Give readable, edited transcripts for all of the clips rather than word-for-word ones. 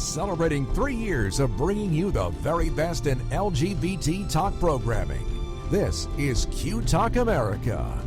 celebrating 3 years of bringing you the very best in LGBT talk programming. This is Q Talk America.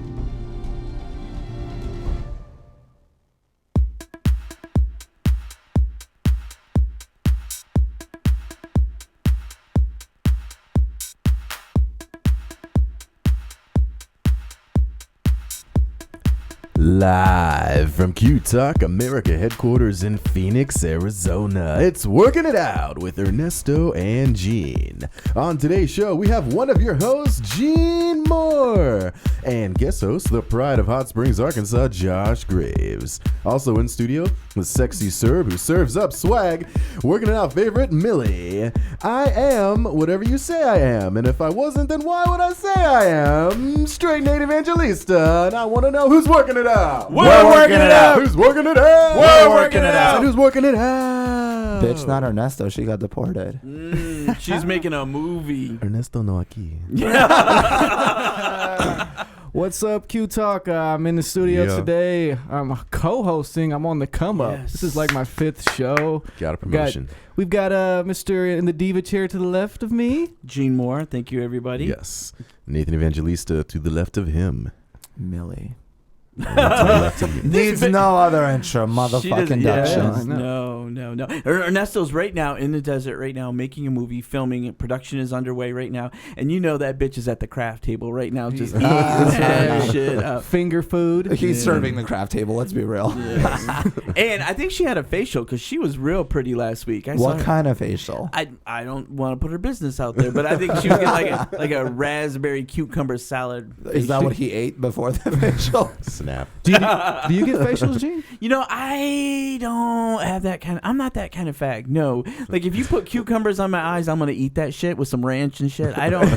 Live from Q Talk America headquarters in Phoenix, Arizona, it's Working It Out with Ernesto and Gene. On today's show, we have one of your hosts, Gene Moore, and guest host, the pride of Hot Springs, Arkansas, Josh Graves. Also in studio, the sexy Serb who serves up swag, Working It Out favorite, Mili. I am whatever you say I am, and if I wasn't, then why would I say I am? Str8 Nate Evangelista, and I want to know who's working it out. We're working it out. Who's working it out? We're working it out. And who's working it out? Bitch, not Ernesto. She got deported. She's making a movie. Ernesto no aquí. What's up, Q Talk? I'm in the studio today. I'm co-hosting. I'm on the come up. Yes. This is like my 5th show. Got a promotion. We've got Mr. in the diva chair to the left of me. Gene Moore. Thank you, everybody. Yes. Nathan Evangelista to the left of him. Millie. To the left of me. Needs no other intro, motherfucking induction. No. Ernesto's right now in the desert right now making a movie, filming it. Production is underway right now. And you know that bitch is at the craft table right now just eating this shit up. Finger food. He's serving the craft table, let's be real. Yes. And I think she had a facial because she was real pretty last week. What kind of facial? I don't want to put her business out there, but I think she was getting like a raspberry cucumber salad. Is that what he ate before the facial? Snap. Do you get facials, Gene? You know, I don't have that kind of... I'm not that kind of fag. No. Like, if you put cucumbers on my eyes, I'm going to eat that shit with some ranch and shit. I don't...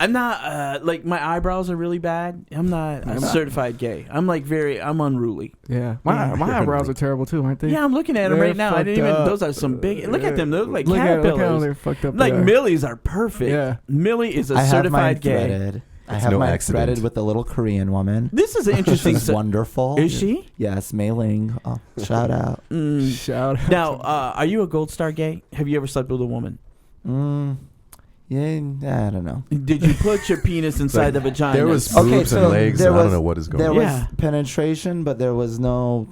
I'm not... like, my eyebrows are really bad. I'm not a certified gay. I'm, like, I'm unruly. Yeah. My eyebrows are terrible, too, aren't they? Yeah, I'm looking at them right now. I didn't even... Up. Those are some big... Look at them. They look like Look caterpillars. at how they're fucked up. Like, Milli's are perfect. Yeah. Mili is a certified gay. Threaded. I have mine threaded with a little Korean woman. This is an interesting... She's wonderful. Is she? Yes, Mei Ling. Oh, shout out. Shout out. Now, are you a Gold Star gay? Have you ever slept with a woman? Yeah, I don't know. Did you put your penis inside the vagina? There was boobs and legs, and I don't know what is going on. There was penetration, but there was no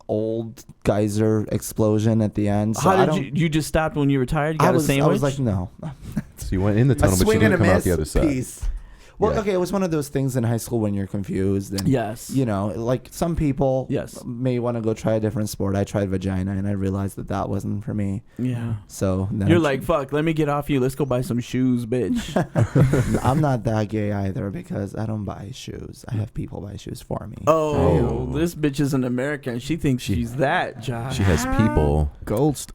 old geyser explosion at the end. So How did you just stopped when you were tired? You got a sandwich? I was like, no. So you went in the tunnel, but you didn't come out the other side. Piece. Well, okay, it was one of those things in high school when you're confused. And, yes. You know, like some people may want to go try a different sport. I tried vagina, and I realized that wasn't for me. Yeah. So you're like, fuck, let me get off you. Let's go buy some shoes, bitch. I'm not that gay either because I don't buy shoes. I have people buy shoes for me. Oh, this bitch is an American. She thinks she's that, Josh. She has people.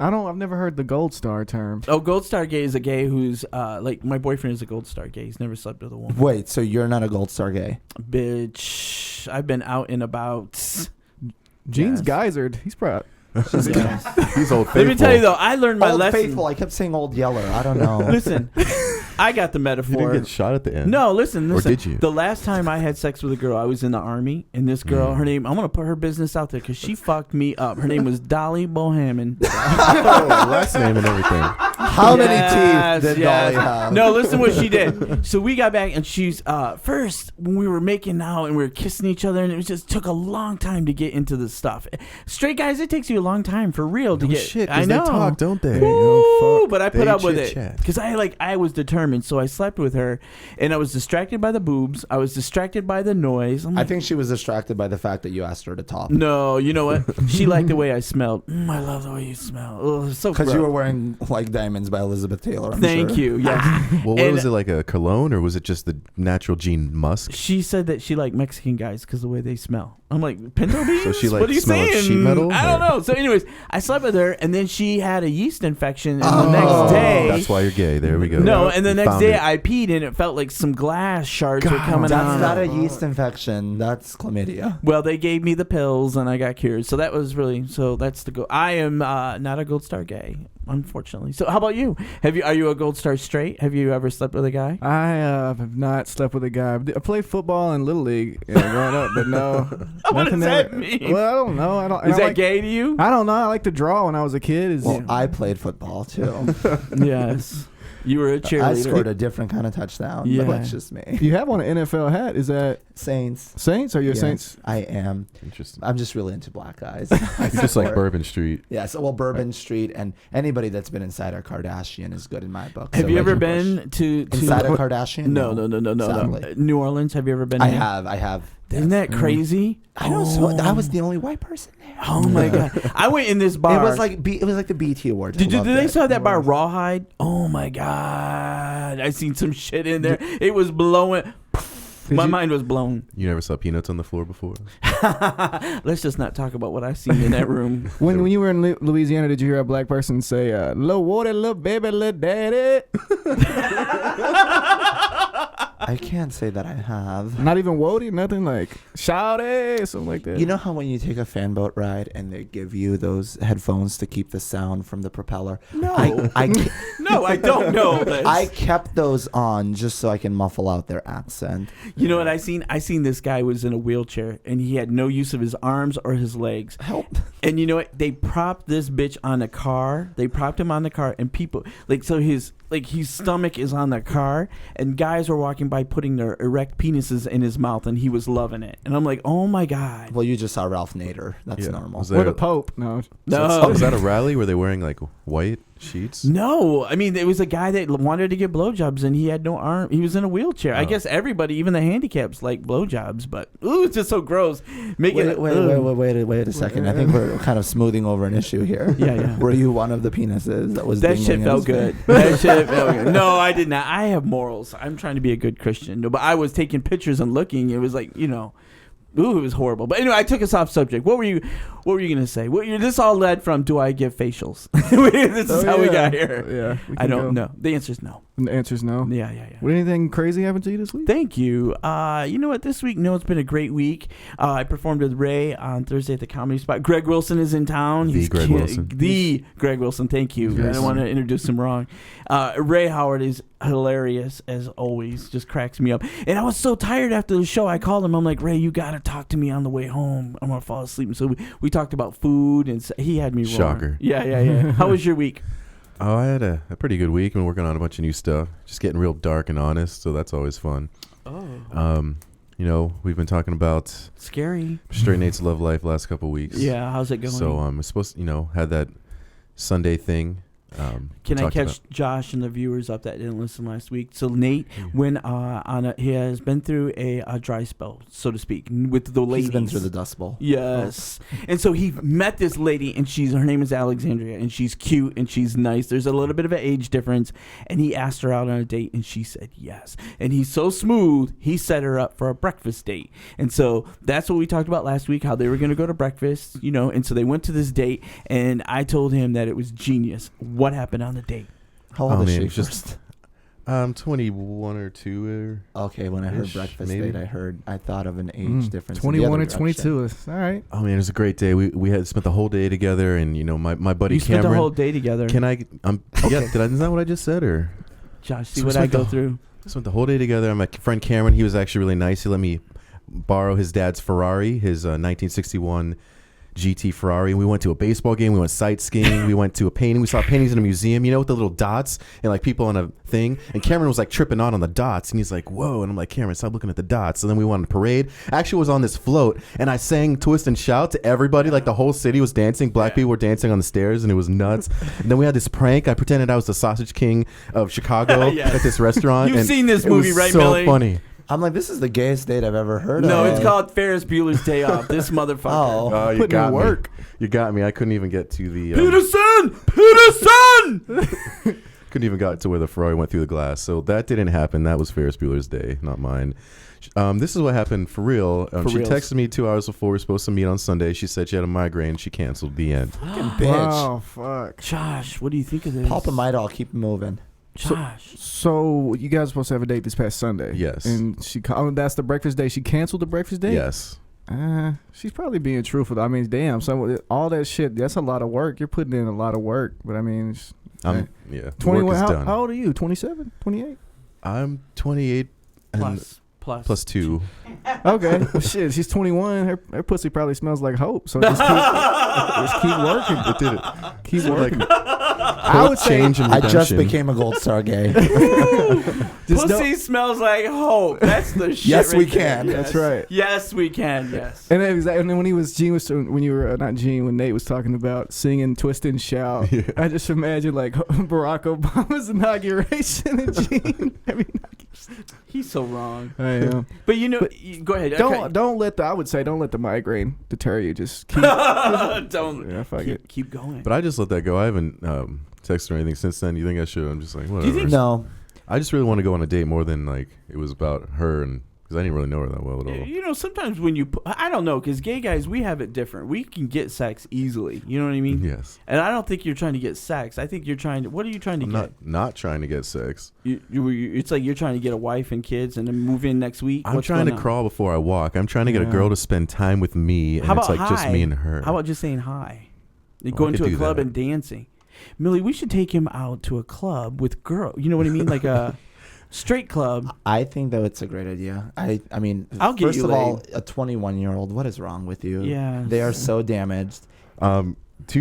I've never heard the Gold Star term. Oh, Gold Star gay is a gay who's, like, my boyfriend is a Gold Star gay. He's never slept with a woman. Wait, so you're not a Gold Star gay? Bitch, I've been out and about. Gene's geysered. He's proud. He's old faithful. Let me tell you, though, I learned my Old lesson. Faithful. I kept saying Old Yeller. I don't know. Listen, I got the metaphor. You didn't get shot at the end. No, listen. Or did you? The last time I had sex with a girl, I was in the Army, and this girl, her name, I'm going to put her business out there because she fucked me up. Her name was Dolly Bohammon. Last name and everything. How many teeth did Dolly have? No, listen what she did. So we got back, and she's, first, when we were making out and we were kissing each other, and it just took a long time to get into the stuff. Straight guys, it takes you a long time for real to get. Shit, I know. They talk, don't they? Ooh, but I put up with it chit-chat. because I was determined. So I slept with her, and I was distracted by the boobs. I was distracted by the noise. I think she was distracted by the fact that you asked her to top. No, you know what? She liked the way I smelled. I love the way you smell. Oh, so because you were wearing like Diamonds by Elizabeth Taylor. Thank you. Yes. Well, what was it, like a cologne, or was it just the natural Gene Musk? She said that she liked Mexican guys because the way they smell. I'm like, pinto beans? So she what are you smelled saying? sheet metal? I don't know. So anyways, I slept with her, and then she had a yeast infection, and the next day... That's why you're gay. There we go. No, and the next day I peed, and it felt like some glass shards were coming out. That's not a yeast infection. That's chlamydia. Well, they gave me the pills, and I got cured. So that was really... So that's the... I am not a Gold Star gay, unfortunately. So how about you? Are you a Gold Star straight? Have you ever slept with a guy? I have not slept with a guy. I played football in Little League growing up, but no. What does that mean? Well, I don't know. Is that gay to you? I don't know. I like to draw when I was a kid. I played football too. Yes. You were a cheerleader. I scored a different kind of touchdown. Yeah. But that's just me. You have on an NFL hat. Is that Saints? Saints? Are you a Saints? I am. Interesting. I'm just really into black guys. Just like Bourbon Street. Yeah. So, Bourbon Street, and anybody that's been inside a Kardashian is good in my book. Have you ever been to inside a Kardashian? No. New Orleans. Have you ever been? I have. Isn't that crazy? I know. So I was the only white person there. Oh my god! I went in this bar. It was like the BET Awards. Did they still have that bar Rawhide? Oh my god! I seen some shit in there. It was blowing. My mind was blown. You never saw peanuts on the floor before? Let's just not talk about what I seen in that room. When you were in Louisiana, did you hear a black person say, "Little water, little baby, little daddy"? I can't say that I have. Not even Wody? Nothing like Shouty, something like that? You know how when you take a fan boat ride and they give you those headphones to keep the sound from the propeller? No. No, I don't know this. I kept those on just so I can muffle out their accent. You know what I seen? I seen this guy was in a wheelchair and he had no use of his arms or his legs. Help. And you know what? They propped this bitch on a car. They propped him on the car and people, his stomach is on the car and guys were walking by putting their erect penises in his mouth and he was loving it. And I'm like, oh my God. Well, you just saw Ralph Nader. That's normal. Or the Pope. No. Was that a rally? Were they wearing like white sheets? No. I mean, it was a guy that wanted to get blowjobs and he had no arm. He was in a wheelchair. I guess everybody, even the handicaps, like blowjobs, but it's just so gross. Wait a second. I think we're kind of smoothing over an issue here. Yeah. Were you one of the penises that was that shit felt good. That shit felt good. No, I did not. I have morals. I'm trying to be a good Christian. No, but I was taking pictures and looking. It was like, it was horrible. But anyway, I took us off subject. What were you gonna say? This all led from, do I give facials? This is how we got here. Yeah. I don't know. The answer is no. The answer is no. Yeah. Would anything crazy happen to you this week? Thank you. You know what? This week, it's been a great week. I performed with Ray on Thursday at the Comedy Spot. Greg Wilson is in town. The Greg Wilson. Thank you. Yes. I don't want to introduce him wrong. Ray Howard is hilarious as always. Just cracks me up. And I was so tired after the show. I called him. I'm like, Ray, you got to talk to me on the way home. I'm gonna fall asleep. And so we talked about food, and he had me wrong. Shocker. Yeah. How was your week? Oh, I had a pretty good week. Been working on a bunch of new stuff. Just getting real dark and honest, so that's always fun. Oh. We've been talking about scary Str8 Nate's love life last couple of weeks. Yeah, how's it going? So I'm supposed to, had that Sunday thing. Can I catch Josh and the viewers up that didn't listen last week? So Nate went he has been through a dry spell, so to speak, with the ladies. He's been through the Dust Bowl. Yes. And so he met this lady, and her name is Alexandria, and she's cute and she's nice. There's a little bit of an age difference, and he asked her out on a date, and she said yes. And he's so smooth, he set her up for a breakfast date. And so that's what we talked about last week, how they were going to go to breakfast, and so they went to this date, and I told him that it was genius. What happened on the date? How old is she first? 21 or 2. Okay, when I heard breakfast date, I thought of an age difference. 21 and 22. All right. Oh man, it was a great day. We had spent the whole day together, and my buddy Cameron. You spent the whole day together. Can I? Okay. Is that what I just said, or? Josh, see what I go through. Spent the whole day together. My friend Cameron, he was actually really nice. He let me borrow his dad's Ferrari, his 1961 GT Ferrari, and we went to a baseball game. We went sightseeing. We went to a painting. We saw paintings in a museum, with the little dots and like people on a thing. And Cameron was like tripping on the dots, and he's like, "Whoa!" And I'm like, "Cameron, stop looking at the dots." And then we went on a parade. Actually, was on this float, and I sang "Twist and Shout" to everybody. Like the whole city was dancing. Black people were dancing on the stairs, and it was nuts. And then we had this prank. I pretended I was the Sausage King of Chicago at this restaurant. You've seen this movie, right, so Mili? Funny. I'm like, this is the gayest date I've ever heard of. No, it's called Ferris Bueller's Day Off. This motherfucker. You got me. You got me. I couldn't even get to the... Peterson! Couldn't even get to where the Ferrari went through the glass. So that didn't happen. That was Ferris Bueller's Day, not mine. This is what happened for real. She texted me 2 hours before we were supposed to meet on Sunday. She said she had a migraine. She canceled. The end. Fucking bitch. Oh, fuck. Josh, what do you think of this? Pop a Midol. Keep moving. Josh. So you guys were supposed to have a date this past Sunday. Yes. And that's the breakfast day. She canceled the breakfast date? Yes. She's probably being truthful. I mean, damn, all that shit, that's a lot of work. You're putting in a lot of work. But I mean, yeah. 21. Work is done. How old are you? 27? 28? I'm 28. Plus. Plus 2. Okay. Well, shit, she's 21. Her pussy probably smells like hope. So just keep working. It did it. Keep working. I would change. I just became a gold star gay. Pussy smells like hope. That's the shit. Yes, right we there. can. Yes. That's right. Yes, we can. Yes. And then when Nate was talking about singing "Twist and Shout," I just imagine like Barack Obama's inauguration and Gene. He's so wrong. I am. But go ahead. Don't let the migraine deter you. Just keep keep going. But I just let that go. I haven't texted or anything since then. You think I should? I'm just like, whatever. Do you think no? I just really want to go on a date more than like it was about her, and because I didn't really know her that well at all. Sometimes when I don't know, because gay guys, we have it different. We can get sex easily. You know what I mean? Yes. And I don't think you're trying to get sex. I think you're trying to. What are you trying to get? Not trying to get sex. It's like you're trying to get a wife and kids and then move in next week. I'm trying to crawl before I walk. I'm trying to get a girl to spend time with me, and it's like just me and her. How about just saying hi? Going to a club and dancing. Mili, we should take him out to a club with girl. You know what I mean? Like a straight club. I think that it's a great idea. I mean, I'll get first you of laid. all, a 21-year-old. What is wrong with you? Yeah, they are so damaged. 2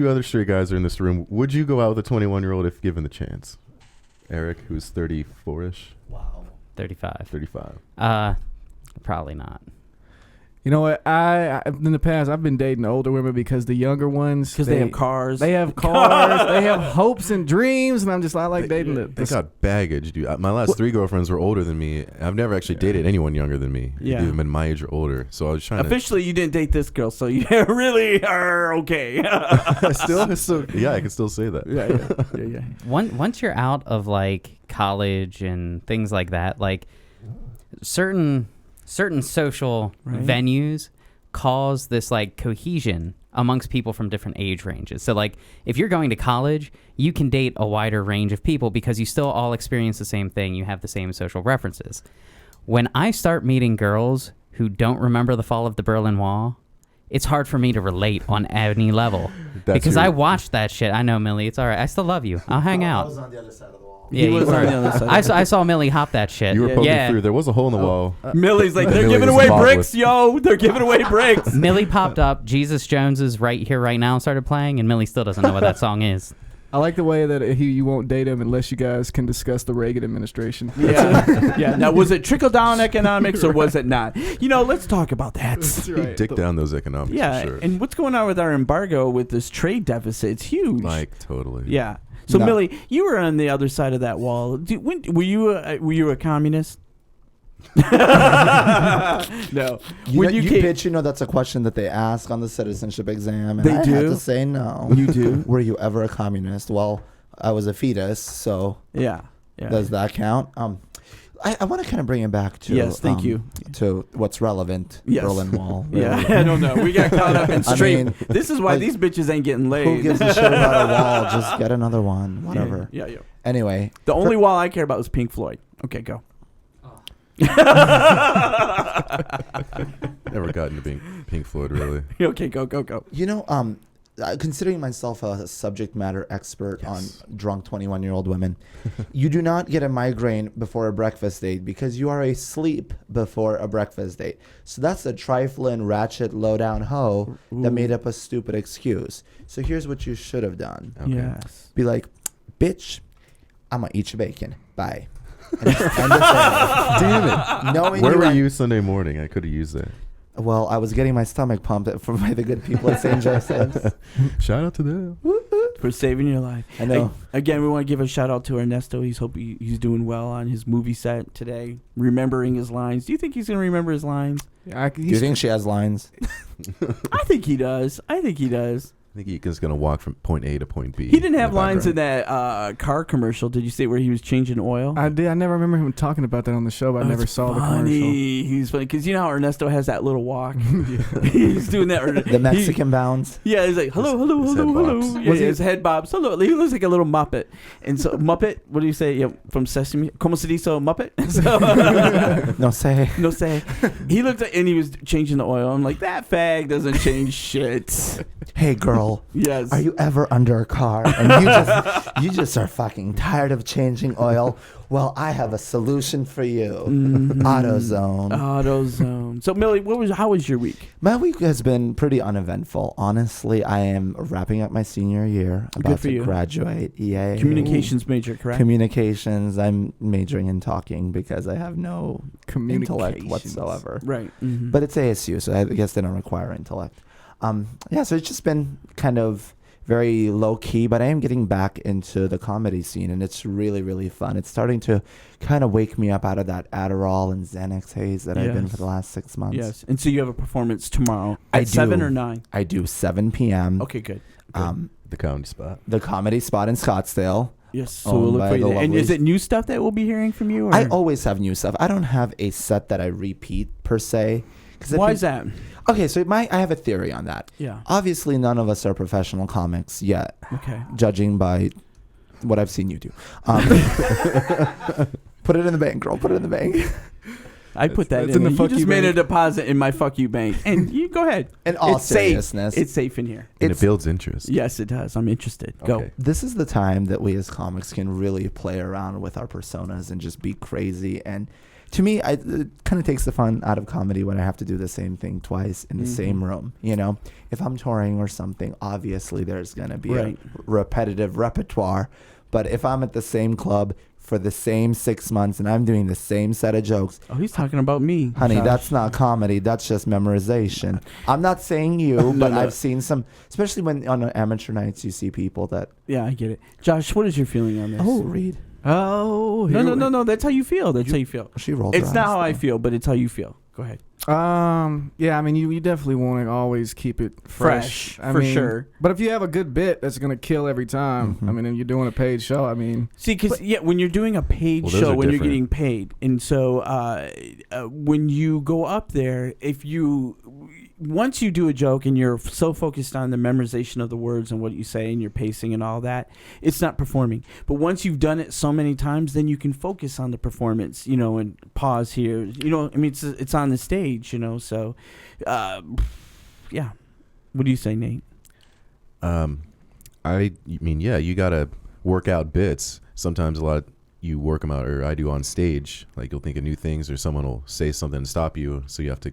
other straight guys are in this room. Would you go out with a 21-year-old if given the chance? Eric, who's 34-ish. Wow. 35. Probably not. You know what? I in the past I've been dating older women because the younger ones they have cars. They have cars. They have hopes and dreams, and I like dating They got baggage, dude. My last 3 girlfriends were older than me. I've never actually dated anyone younger than me. Yeah. They've been my age or older. So I was trying Officially, you didn't date this girl, so you really are okay. I can still say that. Yeah. Once you're out of like college and things like that, like certain social venues cause this like cohesion amongst people from different age ranges. So like if you're going to college, you can date a wider range of people because you still all experience the same thing. You have the same social references. When I start meeting girls who don't remember the fall of the Berlin Wall, it's hard for me to relate on any level. Because I watched that shit. I know, Mili. It's all right. I still love you. I'll hang out. I was on the other side of the wall. Yeah, he was on the other side. I saw Mili hop that shit. You were poking through. There was a hole in the wall. Mili's like, they're Mili giving was away spotless. bricks, yo. They're giving away bricks. Mili popped up. Jesus Jones is Right Here, Right Now started playing, and Mili still doesn't know what that song is. I like the way that you won't date him unless you guys can discuss the Reagan administration. Yeah. Now, was it trickle-down economics or was it not? Let's talk about that. That's right. Dick down those economics. Yeah, for sure. and what's going on with our embargo with this trade deficit? It's huge. Like totally. Yeah. So, No. Mili, you were on the other side of that wall. Were you a communist? No. Bitch, that's a question that they ask on the citizenship exam. And They I do? had to say no. You do? Were you ever a communist? Well, I was a fetus, so Yeah. does that count? I want to kind of bring it back to Yes, thank you. to what's relevant. Yes. Berlin Wall. Yeah, I don't know. We got caught up in straight. mean, this is why like, these bitches ain't getting laid. Who gives a shit about a wall? Just get another one. Whatever. Yeah. Anyway, The only wall I care about is Pink Floyd. Okay, go. Never got into being Pink Floyd, really. Okay, go. considering myself a subject matter expert on drunk 21-year-old women, you do not get a migraine before a breakfast date because you are asleep before a breakfast date. So that's a trifling, ratchet, low-down hoe that made up a stupid excuse. So here's what you should have done. Okay. Yes. Be like, bitch, I'm going to eat your bacon. Bye. And just end it there. Damn it. Knowing Where you were are- you Sunday morning? I could have used that. Well, I was getting my stomach pumped by the good people at St. Joseph's. Shout out to them. For saving your life. I know. Again, we want to give a shout out to Ernesto. He's doing well on his movie set today, remembering his lines. Do you think he's going to remember his lines? Do you think she has lines? I think he does. I think he's going to walk from point A to point B. He didn't have the lines in background. that car commercial. Did you see where he was changing oil? I did. I never remember him talking about that on the show, but I never It's saw the funny. commercial. He's funny because you know how Ernesto has that little walk. He's doing that. The Mexican bounce. Yeah, he's like, hello. His head bobs. Yeah, his head bobs. Hello. He looks like a little Muppet. And so, Muppet, what do you say? Yeah, from Sesame. Como se dice Muppet? So, No say. no say. He looked like, and he was changing the oil. I'm like, that fag doesn't change shit. Hey, girl. girl, Yes. are you ever under a car and you just are fucking tired of changing oil? Well, I have a solution for you. AutoZone. AutoZone. So, Mili, how was your week? My week has been pretty uneventful. Honestly, I am wrapping up my senior year, about for to you. graduate. Yay. Communications major, correct? Communications. I'm majoring in talking because I have no intellect Communications. whatsoever. Right. Mm-hmm. But it's ASU, so I guess they don't require intellect. So it's just been kind of very low key, but I am getting back into the comedy scene, and it's really, really fun. It's starting to kind of wake me up out of that Adderall and Xanax haze that I've been for the last 6 months. Yes. And so you have a performance tomorrow I at 7 do. or 9? I do 7 p.m. Okay, good. The comedy spot. The comedy spot in Scottsdale. Yes. So Owned we'll look by for you the there. And is lovelies. it new stuff that we'll be hearing from you? Or? I always have new stuff. I don't have a set that I repeat per se. Why is that? Okay, so I have a theory on that. Yeah. Obviously, none of us are professional comics yet, Okay. judging by what I've seen you do. Put it in the bank, girl. Put it in the bank. I put that that's in. in the You fuck just you made a bank. deposit in my fuck you bank. And you go ahead. In all It's safe. seriousness, It's safe in here. And it It's- builds interest. Yes, it does. I'm interested. Go. Okay. this is the time that we as comics can really play around with our personas and just be crazy. And to me, it kind of takes the fun out of comedy when I have to do the same thing twice in the same room. You know, if I'm touring or something, obviously there's going to be Right. a repetitive repertoire. But if I'm at the same club for the same 6 months and I'm doing the same set of jokes, Oh, he's talking about me. honey, Josh. that's not comedy. That's just memorization. I'm not saying you, but I've seen some, especially when on amateur nights, you see people that, Yeah, I get it. Josh, what is your feeling on this? Reed. Oh, No. That's how you feel. That's how you feel. She rolled her It's not eyes, how I though. feel, but it's how you feel. Go ahead. Yeah, I mean, you definitely want to always keep it fresh. I for mean, sure. But if you have a good bit that's gonna kill every time, I mean, and you're doing a paid show, I mean, See, because when you're doing a paid Well, those show, are when you're different. getting paid, and so when you go up there, once you do a joke and you're so focused on the memorization of the words and what you say and your pacing and all that, it's not performing. But once you've done it so many times, then you can focus on the performance, and pause here. I mean, it's on the stage, So, yeah. What do you say, Nate? You gotta work out bits. Sometimes you work them out, or I do on stage. Like you'll think of new things, or someone will say something to stop you, so you have to,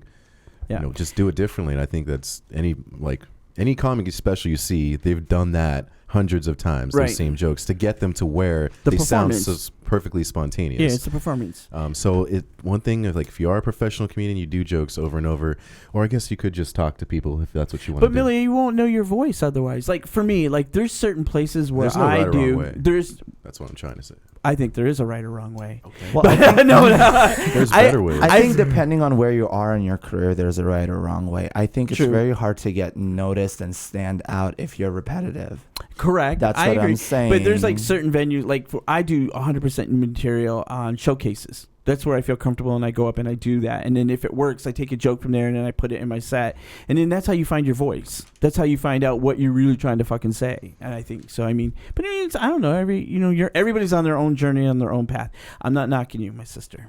just do it differently. And I think that's any comic special you see, they've done that hundreds of times. Right. Those same jokes to get them to where The they sound performance. so perfectly spontaneous. Yeah, it's a performance. So one thing is, like, if you are a professional comedian, you do jokes over and over, or I guess you could just talk to people if that's what you want But to do. Millie, you won't know your voice otherwise. Like for me, there's certain places where There's no right or wrong way. That's what I'm trying to say. I think there is a right or wrong way. Okay. Well, I think, There's better ways. I think depending on where you are in your career, there's a right or wrong way. I think it's True. very hard to get noticed and stand out if you're repetitive. Correct. That's I what agree. I'm saying. But there's certain venues, I do 100% material on showcases. That's where I feel comfortable, and I go up and I do that. And then if it works, I take a joke from there and then I put it in my set. And then that's how you find your voice. That's how you find out what you're really trying to fucking say. And I think so. I mean, I don't know. Everybody's on their own journey, on their own path. I'm not knocking you, my sister.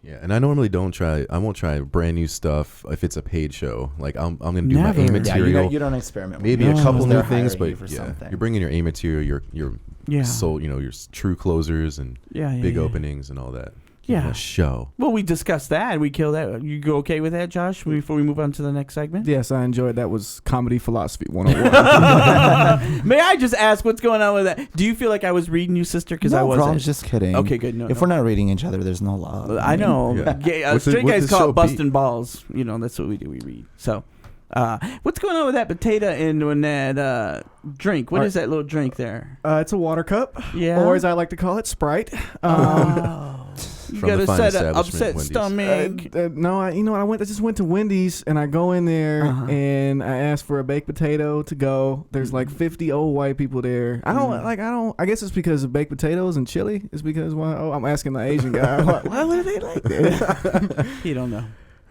Yeah, and I normally I won't try brand new stuff if it's a paid show. Like I'm gonna do Never. my A Yeah, material. you don't experiment. Maybe with a it. couple They're new things, hiring you but for something. you're bringing your A material, your soul, your true closers and big openings and all that. Yeah. A show. Well, we discussed that. We killed that. You go okay with that, Josh, before we move on to the next segment? yes, I enjoyed that. Was comedy philosophy 101. May I just ask what's going on with that? Do you feel like I was reading you, sister? Because I No, wasn't. bro, I'm just kidding. Okay, good. No, If we're not reading each other, there's no love. I know. Yeah. Gay, straight guys call it busting balls. That's what we do. We read. So, what's going on with that potato and when that drink? What is that little drink there? It's a water cup, Yeah. or as I like to call it, Sprite. You From the gotta fine set an establishment, upset Wendy's. stomach. No, I just went to Wendy's and I go in there and I asked for a baked potato to go. There's like 50 old white people there. I guess it's because of baked potatoes and chili. It's because I'm asking the Asian guy. Why do they like that? You don't know.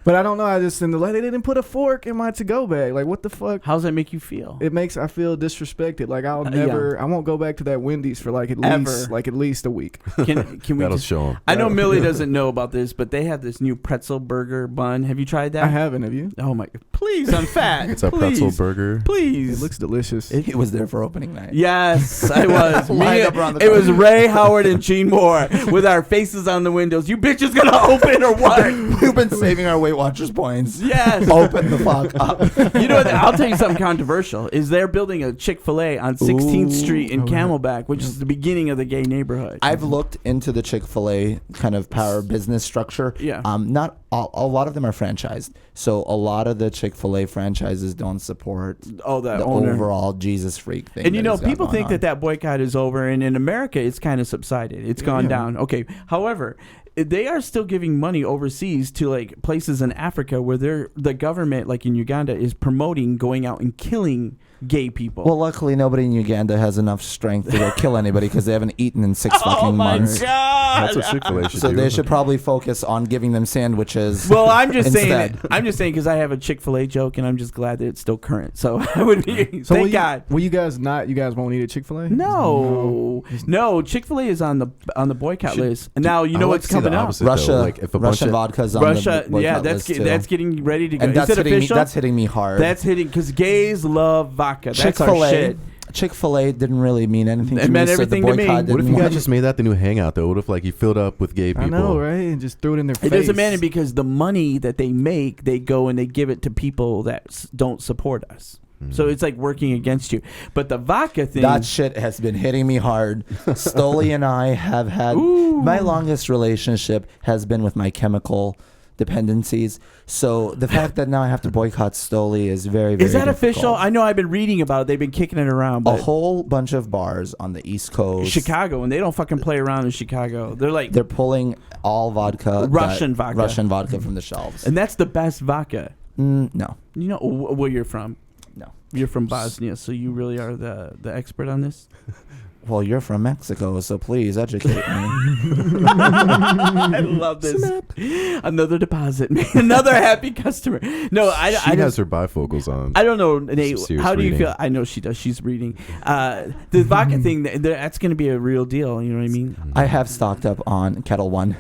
But I don't know. I just they didn't put a fork in my to-go bag. Like, what the fuck? How does that make you feel? I feel disrespected. Like, I'll Yeah. never. I won't go back to that Wendy's for like at least a week. Can we That'll just show 'em. I know Millie doesn't know about this, but they have this new pretzel burger bun. Have you tried that? I haven't. Have you? Oh my! Please, I'm fat. It's a Please. pretzel burger. Please. It looks delicious. He was there for opening night. Yes, I was. Lined up around the It was corner. Ray, Howard, and Gene Moore with our faces on the windows. You bitches gonna open or what? We've been saving our Weight Watchers points. Yes. Open the fuck up. You know what? I'll tell you something controversial. Is they're building a Chick-fil-A on 16th Street in Camelback, which is the beginning of the gay neighborhood. I've looked into the Chick-fil-A kind of power business structure. Yeah. Not a lot of them are franchised. So a lot of the Chick-fil-A franchises don't support the the owner. overall Jesus freak thing. And you that know, he's got people going think on. that boycott is over, and in America, it's kind of subsided. It's gone down. Okay. However, they are still giving money overseas to like places in Africa where the government, like in Uganda, is promoting going out and killing gay people. Well, luckily nobody in Uganda has enough strength to go kill anybody because they haven't eaten in 6 oh fucking my months. god! That's what Chick-fil-A should So do. they should probably focus on giving them sandwiches. Well, I'm just instead. saying. I'm just saying because I have a Chick-fil-A joke, and I'm just glad that it's still current. So I would be. So Thank God. Will you guys not? You guys won't eat at Chick-fil-A? No. Chick-fil-A is on the boycott list. And now you know what's coming out. Russia, Russia, like if a Russian bunch of, vodka's on Russia, the boycott that's list too. that's getting ready to go. and Is it official? that's hitting me hard. That's hitting because gays love vodka. That's our Chick-fil-A. shit. Chick-fil-A didn't really mean anything It to meant me. everything so to the me. boycott what if didn't you guys want- just made that the new hangout though? What if like you filled up with gay people? I know, right? And just threw it in their face. It doesn't matter because the money that they make, they go and they give it to people that don't support us. So it's like working against you. But the vodka thing. That shit has been hitting me hard. Stoli and I have had my longest relationship has been with my chemical dependencies. So the fact that now I have to boycott Stoli is very, very is that difficult. official? I know I've been reading about it. They've been kicking it around. A But whole bunch of bars on the East Coast. Chicago, and they don't fucking play around in Chicago. They're like, They're pulling all vodka. Russian vodka. Russian vodka from the shelves. and that's the best vodka. No. You know where you're from? No. You're from Bosnia, so you really are the expert on this. Well, you're from Mexico, so please educate me. I love this. Another deposit, another happy customer. No, I She just, has her bifocals on. I don't know, Nate. serious How do you reading. feel? I know she does. She's reading. The vodka thing. That's going to be a real deal. You know what I mean? I have stocked up on Kettle One.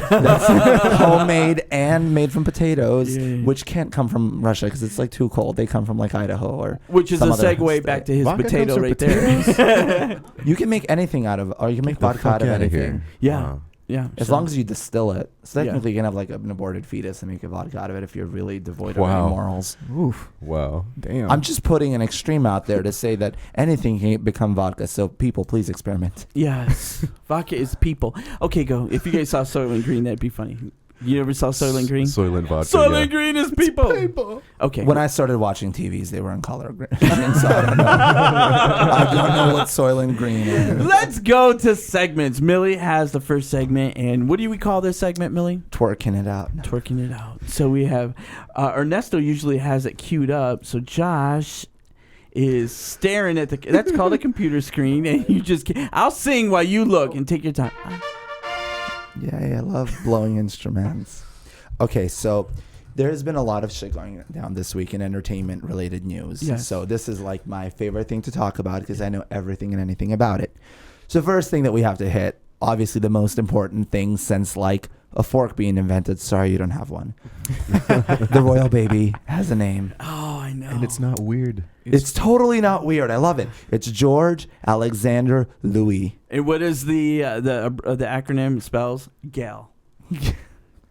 That's homemade and made from potatoes, Yeah. which can't come from Russia because it's like too cold. They come from like Idaho or Which is some a other segue state. back to his Vodka potato comes right from there. You can make anything out of, or you can make The vodka fuck out of outta anything. here. Yeah. Wow. Yeah. As so- long as you distill it. So Yeah. technically you can have like an aborted fetus and make a vodka out of it if you're really devoid Wow. of any morals. Oof. Wow. Damn. I'm just putting an extreme out there to say that anything can become vodka. So people, please experiment. Yes. Vodka is people. Okay, go. If you guys saw Soylent Green, that'd be funny. You ever saw Soylent Green? Soylent vodka. Soylent yeah. Green is people. Okay. When I started watching TVs, they were in color green. So I don't know. I don't know what Soylent Green is. Let's go to segments. Millie has the first segment, and what do we call this segment, Millie? Twerking it out. Twerking it out. So we have Ernesto usually has it queued up. So Josh is staring at that's called a computer screen, and you just I'll sing while you look and take your time. Yeah, I love blowing instruments. Okay, so there's been a lot of shit going down this week in entertainment related news. Yes. So this is like my favorite thing to talk about because I know everything and anything about it. So first thing that we have to hit, obviously the most important thing since like a fork being invented. Sorry, you don't have one. The royal baby has a name. Oh, I know. And it's not weird. It's totally not weird. I love it. It's George Alexander Louis. And what is the acronym spells? GAL.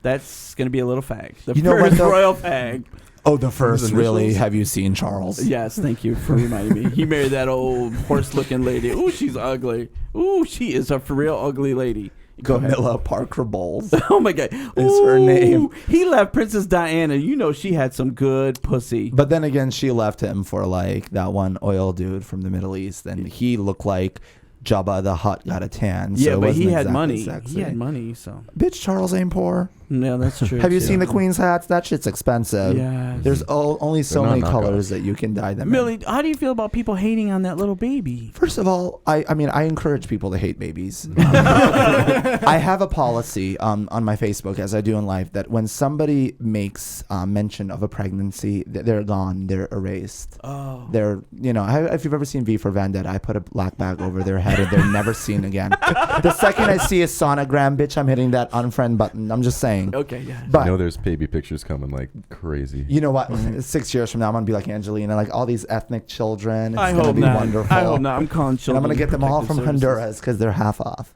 That's gonna be a little fag. The You know what, first though? royal fag. Oh, the first His really. initials? Have you seen Charles? Yes, thank you for reminding me. He married that old horse-looking lady. Ooh, she's ugly. Ooh, she is a for real ugly lady. Go ahead. Camilla Parker Bowles. Oh my God, Is her name. He left Princess Diana. You know she had some good pussy. But then again, she left him for like that one oil dude from the Middle East, and he looked like Jabba the Hutt got a tan. So Yeah, it but he wasn't had exactly money. sexy. He had money, so. Bitch, Charles ain't poor. No, that's true. Have you too. seen the Queen's hats? That shit's expensive. Yeah. There's only so They're many not colors that you can dye them in. Millie, how do you feel about people hating on that little baby? First of all, I mean, I encourage people to hate babies. I have a policy on my Facebook, as I do in life, that when somebody makes mention of a pregnancy, they're gone, they're erased. Oh. They're, if you've ever seen V for Vendetta, I put a black bag over their head and they're never seen again. The second I see a sonogram, bitch, I'm hitting that unfriend button. I'm just saying. Okay, yeah. But I know there's baby pictures coming like crazy. you know what? 6 years from now, I'm gonna be like Angelina, like all these ethnic children. It's I gonna hope be not. wonderful. I hope not. I'm calling And children. I'm gonna get them all from protective services. Honduras because they're half off.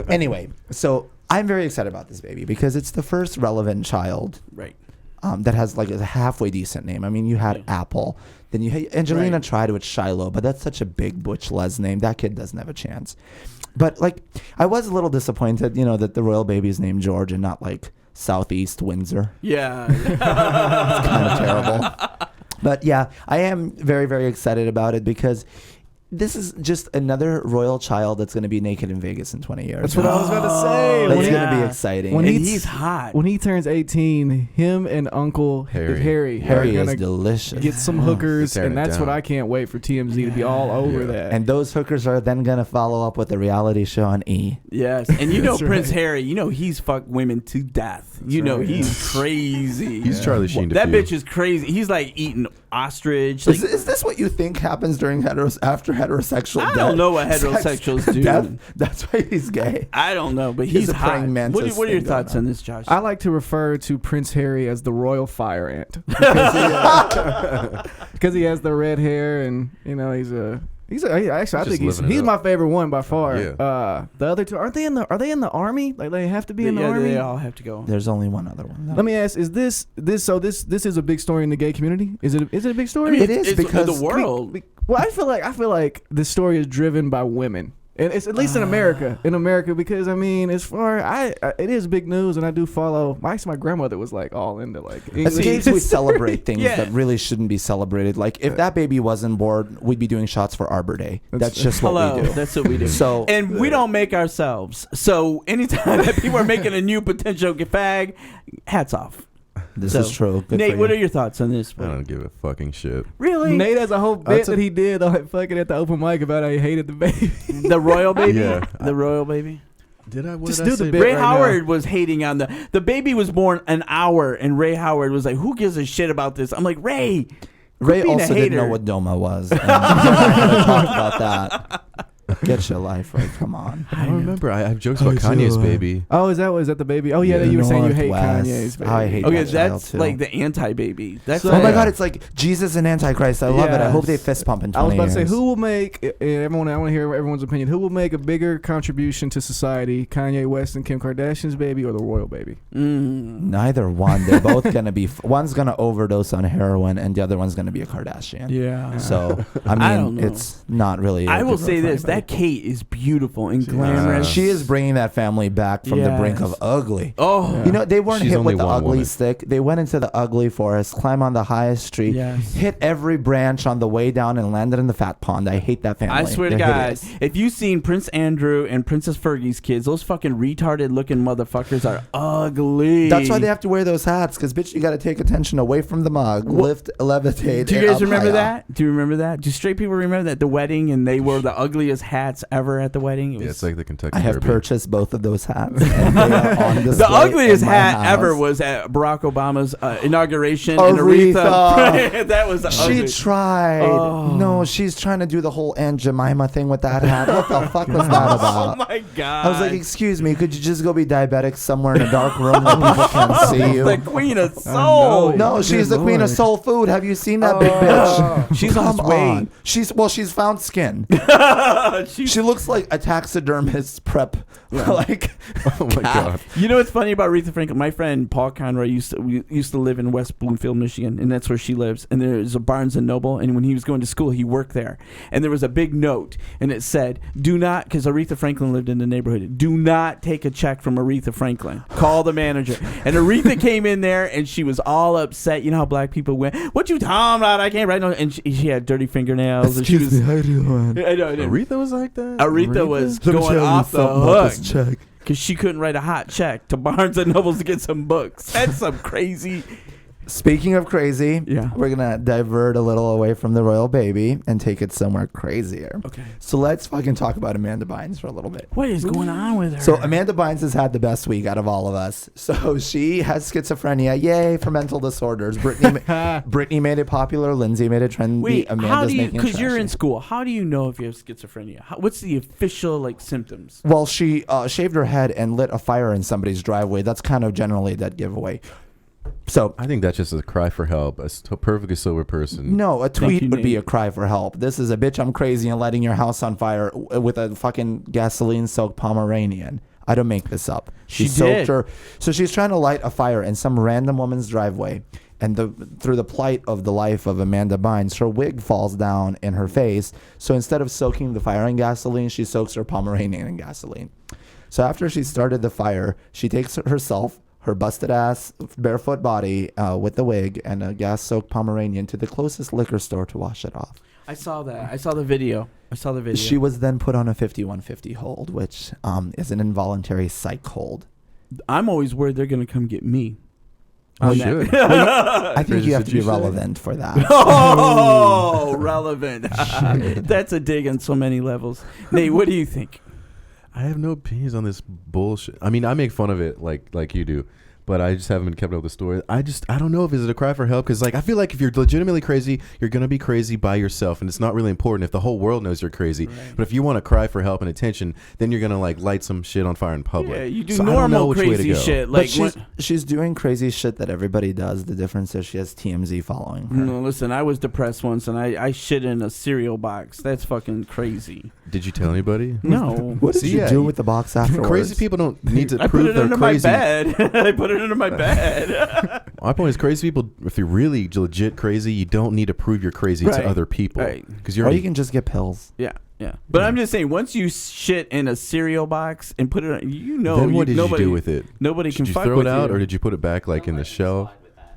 Anyway, so I'm very excited about this baby because it's the first relevant child Right. that has like a halfway decent name. I mean, you had Apple, then you had Angelina Right. tried with Shiloh, but that's such a big Butch Les name. That kid doesn't have a chance. But like, I was a little disappointed, that the royal baby is named George and not like Southeast Windsor. Yeah. It's kind of terrible. But yeah, I am very, very excited about it because this is just another royal child that's going to be naked in Vegas in 20 years. That's what I was about to say. That's When he- going to be Yeah. exciting. When And he- he's hot. When he turns 18, him and Uncle Harry Harry are is gonna delicious. get some hookers, Tearing and it that's what down. I can't wait for TMZ to be all over Yeah. that. And those hookers are then going to follow up with a reality show on E! Yes. And That's Prince right. Harry, he's fucked women to death. right. He's crazy. He's Charlie Sheen to That few. bitch is crazy. He's like eating ostrich. Is this what you think happens during after heterosexual I death? don't know what Sex, heterosexuals do. death? That's why he's gay. I don't know, but He's he's a hot. praying mantis What are your thing going thoughts on this, Josh? I like to refer to Prince Harry as the royal fire ant because he has the red hair, and I Just think living it he's up. my favorite one by far. Yeah. The other two, are they in the army? Like they have to be in the yeah, army. they all have to go. There's only one other one. Let me ask: is this is a big story in the gay community? Is it a big story? It is it's because the world. Well, I feel like this story is driven by women. And it's at least in America, because I mean, as far it is big news, and I do follow. Actually, my grandmother was like all into like As English. gays, we celebrate things Yeah. that really shouldn't be celebrated. Like if that baby wasn't born, we'd be doing shots for Arbor Day. That's just what Hello, we do. that's what we do. So And we don't make ourselves. So anytime that people are making a new potential fag, hats off. this So, is true. Good Nate, for what you. are your thoughts on this? I don't give a fucking shit. Really? Nate has a whole bit That's a- that he did like fucking at the open mic about how he hated the baby. The royal baby? Yeah. The royal baby? Did I? What Just did do I the say? bit. Ray right Howard was hating on the baby was born an hour, and Ray Howard was like, "Who gives a shit about this?" I'm like, Ray. Ray being a also didn't know hater. what Doma was. And I talked about that. Get your life right. Come on. I don't remember. I have jokes about Kanye's baby. Oh, is that the baby? Oh yeah, Yeah. you were saying you hate Northwest. Kanye's baby. I hate Okay, that child, that's too. like the anti-baby. That's So- Oh my Yeah. God, it's like Jesus and Antichrist. I love it. I hope they Yes. fist pump in I 20 was about to say, years. who will make? Everyone, I want to hear everyone's opinion. Who will make a bigger contribution to society, Kanye West and Kim Kardashian's baby, or the royal baby? Neither one. They're both going to be... One's going to overdose on heroin and the other one's going to be a Kardashian. Yeah. So, I mean, I don't know. it's not really... I will good say for this: anybody. that Kate is beautiful and glamorous. She is bringing that family back from the brink Yes. of ugly. Oh, You know, they weren't She's hit only with the one ugly woman. stick. They went into the ugly forest, climbed on the highest tree, Yes. hit every branch on the way down, and landed in the fat pond. I hate that family. I swear to They're God, hideous. if you've seen Prince Andrew and Princess Fergie's kids, those fucking retarded looking motherfuckers are ugly. That's why they have to wear those hats, because, bitch, you got to take attention away from the mug, levitate. Do you and guys up remember higher. that? Do you remember that? Do straight people remember that? The wedding, and they wore the ugliest hats ever at the wedding. It Yeah, was- it's like the Kentucky I have Derby. purchased both of those hats. And they are on the display ugliest in my hat house. ever was at Barack Obama's inauguration. Aretha. And Aretha. That was She ugly. tried. Oh. No, she's trying to do the whole Aunt Jemima thing with that hat. What the fuck was that Oh about? my God! I was like, excuse me, could you just go be diabetic somewhere in a dark room where people can't see you? the queen of soul. No, she's the Good queen of Lord. soul food. Have you seen that big bitch? She's Come lost weight. on. She's found skin. She's- She looks like a taxidermist's prep. Like, Oh my god. You know what's funny about Aretha Franklin? My friend Paul Conroy used to live in West Bloomfield, Michigan, and that's where she lives. And there's a Barnes and Noble, and when he was going to school, he worked there. And there was a big note, and it said, "Do not," because Aretha Franklin lived in the neighborhood. "Do not take a check from Aretha Franklin. Call the manager." And Aretha came in there, and she was all upset. You know how black people went, "What you talking about? I can't write no." And she had dirty fingernails. And she was. how do you want? I know. Aretha was was like that. Aretha was going off the hook because she couldn't write a hot check to Barnes and Nobles to get some books. That's some crazy. Speaking of crazy, Yeah. we're gonna divert a little away from the royal baby and take it somewhere crazier. Okay. So let's fucking talk about Amanda Bynes for a little bit. What is going on with her? So Amanda Bynes has had the best week out of all of us. So she has schizophrenia. Yay for mental disorders. Brittany made it popular. Lindsay made it trendy. Wait, how Amanda's do you? making it Because you're in trashy. school. How do you know if you have schizophrenia? What's the official symptoms? Well, she shaved her head and lit a fire in somebody's driveway. That's kind of generally a dead giveaway. So I think that's just a cry for help. A perfectly sober person. no, a tweet you, would be Nate. a cry for help. This is a bitch, I'm crazy and lighting your house on fire with a fucking gasoline-soaked Pomeranian. I don't make this up. She soaked did. her. So she's trying to light a fire in some random woman's driveway. And through the plight of the life of Amanda Bynes, her wig falls down in her face. So instead of soaking the fire in gasoline, she soaks her Pomeranian in gasoline. So after she started the fire, she takes herself, her busted ass, barefoot body with the wig and a gas-soaked Pomeranian to the closest liquor store to wash it off. I saw that. I saw the video. She was then put on a 5150 hold, which is an involuntary psych hold. I'm always worried they're gonna come get me. Oh, should. I think you have to be Did you say? relevant for that. Oh, relevant. That's a dig on so many levels. Nate, what do you think? I have no opinions on this bullshit. I mean, I make fun of it like you do, but I just haven't been kept up with the story. I don't know if it's a cry for help because I feel like if you're legitimately crazy, you're gonna be crazy by yourself, and it's not really important if the whole world knows you're crazy. Right. But if you want to cry for help and attention, then you're gonna light some shit on fire in public. Yeah, you do So I don't know normal which way to crazy go. shit. But Like she's doing crazy shit that everybody does. The difference is she has TMZ following her. no, listen, I was depressed once and I shit in a cereal box. That's fucking crazy. Did you tell anybody? No. What did See, you yeah, do with the box afterwards? Crazy people don't need to I put prove it they're under crazy. my bed. I put it under my bed. My point is, crazy people, if you're really legit crazy, you don't need to prove you're crazy Right. to other people. Right. Because Or you're you can just get pills. Yeah, yeah. But I'm just saying, once you shit in a cereal box and put it on, then what did you do with it? Nobody can Did you fuck throw with it out, you. or did you put it back in the shelf?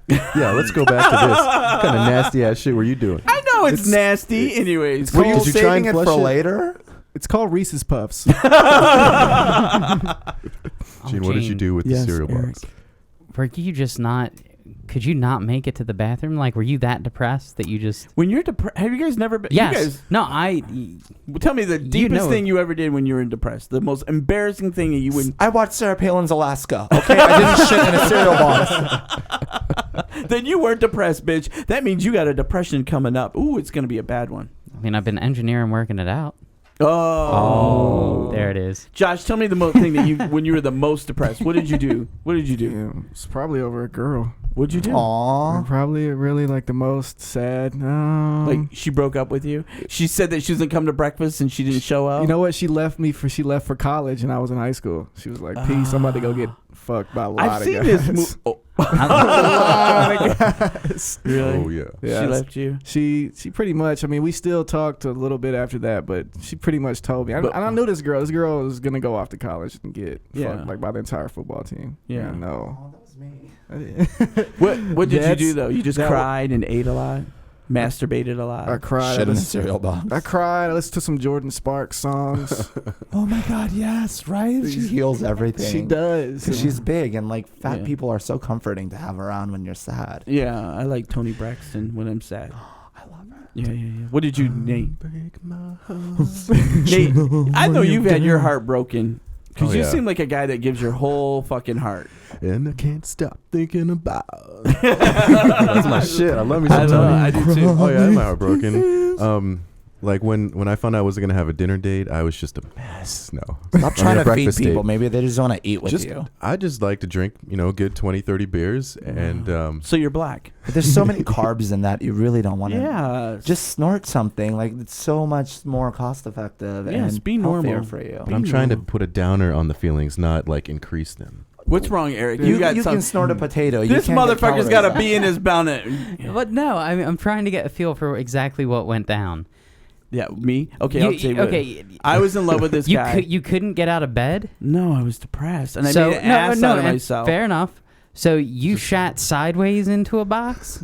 Yeah, let's go back to this. What kind of nasty ass shit were you doing? I know it's nasty. Anyways, Were you Did you try saving and it flush for it? later? It's called Reese's Puffs. Gene, what did you Gene. do with Yes, the cereal Eric. box? Were you just not? Could you not make it to the bathroom? Like, were you that depressed that you just? when you're depressed, have you guys never been? Yes. You guys, No, tell me the deepest know thing it. you ever did when you were depressed. The most embarrassing thing that you would. I watched Sarah Palin's Alaska. Okay, I didn't shit in a cereal box. Then you weren't depressed, bitch. That means you got a depression coming up. Ooh, it's gonna be a bad one. I mean, I've been engineering, working it out. Oh, There it is. Josh, tell me the thing that you when you were the most depressed. What did you do? What did you do? Yeah, it's probably over a girl. What'd you do? Aww. Probably really like the most sad. Like she broke up with you. She said that she was gonna come to breakfast and she didn't show up. You know what? She left for college, and I was in high school. She was like, "Peace, I'm about to go get fucked by a lot I've of seen guys." this movie. Oh. A lot of guys. Really? Oh, yeah. Yeah. She left you. She pretty much. I mean, we still talked a little bit after that, but she pretty much told me. I knew this girl. This girl was gonna go off to college and get fucked like by the entire football team. Yeah. No. Oh, that was me. What did you That's- do though? You just that- cried and ate a lot, masturbated a lot. I cried. Shit I in a listened- cereal box. I cried. I listened to some Jordan Sparks songs. Oh my God, yes, right? She heals everything. She does. 'Cause she's big and like fat Yeah. people are so comforting to have around when you're sad. Yeah, I like Tony Braxton when I'm sad. I love her. Yeah. What did you, Nate? Break my heart. Nate, I know you've had your heart broken because Oh, you yeah. seem like a guy that gives your whole fucking heart. And I can't stop thinking about. That's my shit. I love me some Tony. I do too. Oh yeah, I had my heart broken. Like when I found out I wasn't gonna have a dinner date, I was just a mess. No, Stop trying a to feed breakfast people. date. Maybe they just want to eat with Just you. I just like to drink, good 20, 30 beers, and So you're black. But there's so many carbs in that you really don't want to. Yeah. Just snort something. Like it's so much more cost effective Yes, and be healthier normal. for you. but I'm trying to put a downer on the feelings, not like increase them. What's wrong, Eric? You got some. can snort a potato. You This can't get motherfucker's got a calories bee in his bonnet. But no, I mean, I'm trying to get a feel for exactly what went down. Yeah, me. Okay, You- I'll tell you what. okay. I was in love with this guy. You couldn't get out of bed. No, I was depressed, and I So made an ass out of and myself. fair enough. So you shat sideways into a box?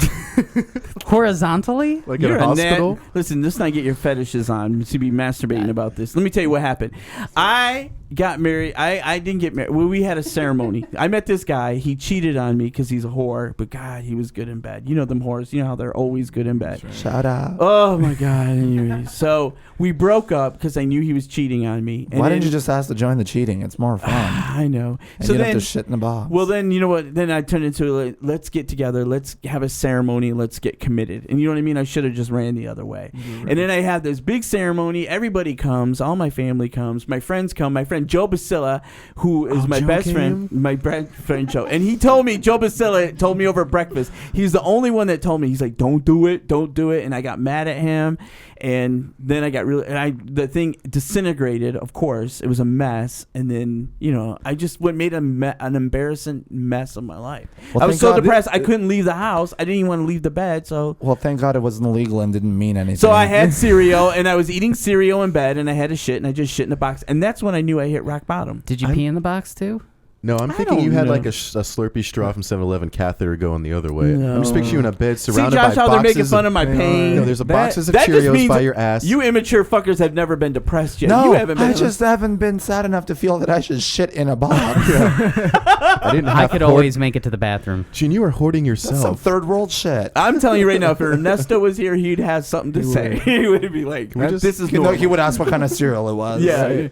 Horizontally? Like You're at a hospital. Listen, let's not get your fetishes on to be masturbating about this. Let me tell you what happened. I got married. I didn't get married. Well, we had a ceremony. I met this guy. He cheated on me because he's a whore. But God, he was good in bed. You know them whores. You know how they're always good in bed. Shout out. Oh my God. Anyway, so we broke up because I knew he was cheating on me. And Why then- didn't you just ask to join the cheating? It's more fun. I know. And So you don't then, have to shit in the box. well, then you know what? Then I turned into like, let's get together. Let's have a ceremony. Let's get committed. And you know what I mean? I should have just ran the other way. And then I have this big ceremony. Everybody comes. All my family comes. My friends come. My friend Joe Basilla, who is my Joe best came? friend, my best friend Joe. And he told me, Joe Basilla told me over breakfast. He's the only one that told me. He's like, don't do it. Don't do it. And I got mad at him. And then I got really, the thing disintegrated, of course. It was a mess. And then, you know, I just made an embarrassing mess of my life. Well, I was thank so God depressed, I couldn't leave the house. I didn't even want to leave the bed. So Well, thank God it wasn't illegal and didn't mean anything. so I had cereal, and I was eating cereal in bed, and I had a shit, and I just shit in the box. And that's when I knew I hit rock bottom. Did you pee in the box too? No, I'm I thinking don't you had know. like a Slurpee straw from 7-Eleven catheter going the other way. No. I'm just picturing you in a bed See, surrounded Josh, by how boxes. they're making fun of my of- pain. No, there's a boxes of that just Cheerios means by your ass. You immature fuckers have never been depressed yet. No, you haven't been. I just haven't been sad enough to feel that I should shit in a box. I didn't have I could always make it to the bathroom. Gene, you were hoarding That's some yourself. third world shit. I'm telling you right now, if Ernesto was here, he'd have something to He say. would. He would be like, we just- "This is You know, normal." he would ask what kind of cereal it was. Yeah,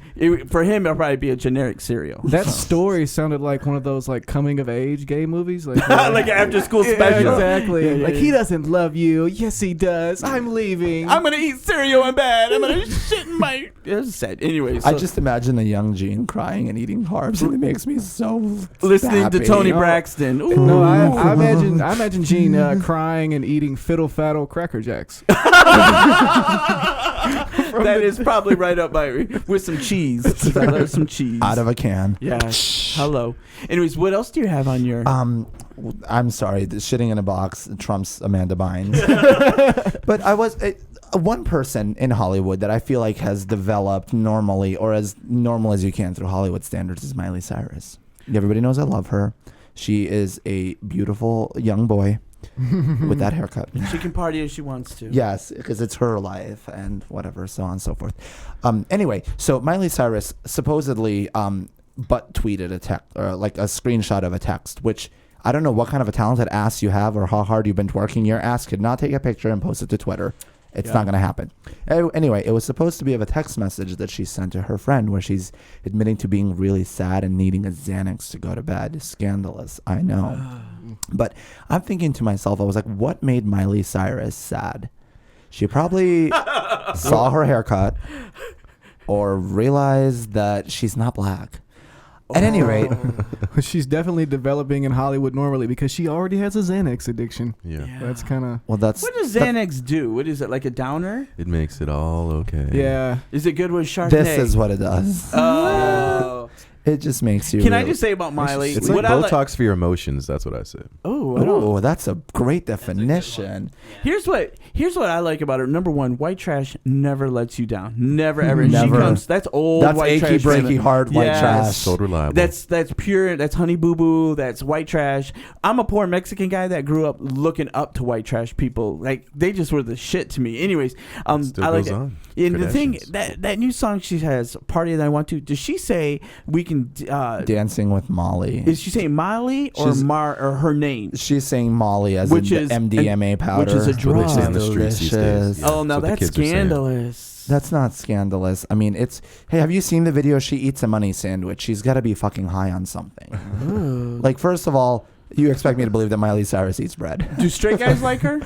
for him, it'll probably be a generic cereal. That story sounded like one of those like coming of age gay movies, like Like an after school yeah, special. exactly. Yeah, yeah, Like yeah. he doesn't love you. Yes, he does. I'm leaving. I'm gonna eat cereal in bed. I'm gonna shit in my. It's sad. Anyway, I so just imagine the young Gene crying and eating carbs, and it makes me so listening happy. to Tony No. Braxton. No, I Ooh. imagine Gene crying and eating fiddle faddle Cracker Jacks. That is probably right up my with some cheese. I love some cheese. out of a can. Yeah. Hello. Anyways, what else do you have on your? I'm sorry, the shitting in a box trumps Amanda Bynes. But I was one person in Hollywood that I feel like has developed normally, or as normal as you can through Hollywood standards, is Miley Cyrus. Everybody knows I love her. She is a beautiful young boy with that haircut. She can party as she wants to. Yes, because it's her life and whatever, so on and so forth. Anyway, so Miley Cyrus supposedly butt tweeted a text, or like a screenshot of a text, which I don't know what kind of a talented ass you have or how hard you've been twerking. Your ass could not take a picture and post it to Twitter. It's not going to happen. Anyway, it was supposed to be of a text message that she sent to her friend where she's admitting to being really sad and needing a Xanax to go to bed. Scandalous, I know. But I'm thinking to myself, I was like, what made Miley Cyrus sad? She probably saw her haircut or realized that she's not black. At any rate, She's definitely developing in Hollywood normally because she already has a Xanax addiction. Yeah. That's kind of well, that's What does Xanax do? What is it, like a downer? It makes it all okay. yeah. Is it good with Chardonnay? this is what it does. Oh. It just makes you. Can I really- just say about Miley? It's what like I Botox for your emotions. That's what I said. Oh, I don't. Oh, that's a great definition. Here's what I like about her. Number one, white trash never lets you down. Never ever. She Never. comes. That's old That's white achy, trash. breaky, hard white Yes. trash. So reliable. That's pure. That's honey boo boo. That's white trash. I'm a poor Mexican guy that grew up looking up to white trash people. Like they just were the shit to me. Anyways, Still I like goes it. on. And the thing Kardashians. that new song she has, "Party That I Want to." Does she say we can? Dancing with Molly. Is she saying Miley or She's- or her name? She's saying Molly as Which in is- the MDMA powder. which is a What they drug. say on the streets these days. Delicious. Yeah, Oh, now what the that's kids are saying. scandalous. That's not scandalous. I mean, it's. Hey, have you seen the video? She eats a money sandwich. She's got to be fucking high on something. Like, first of all, you expect me to believe that Miley Cyrus eats bread? Do straight guys like her?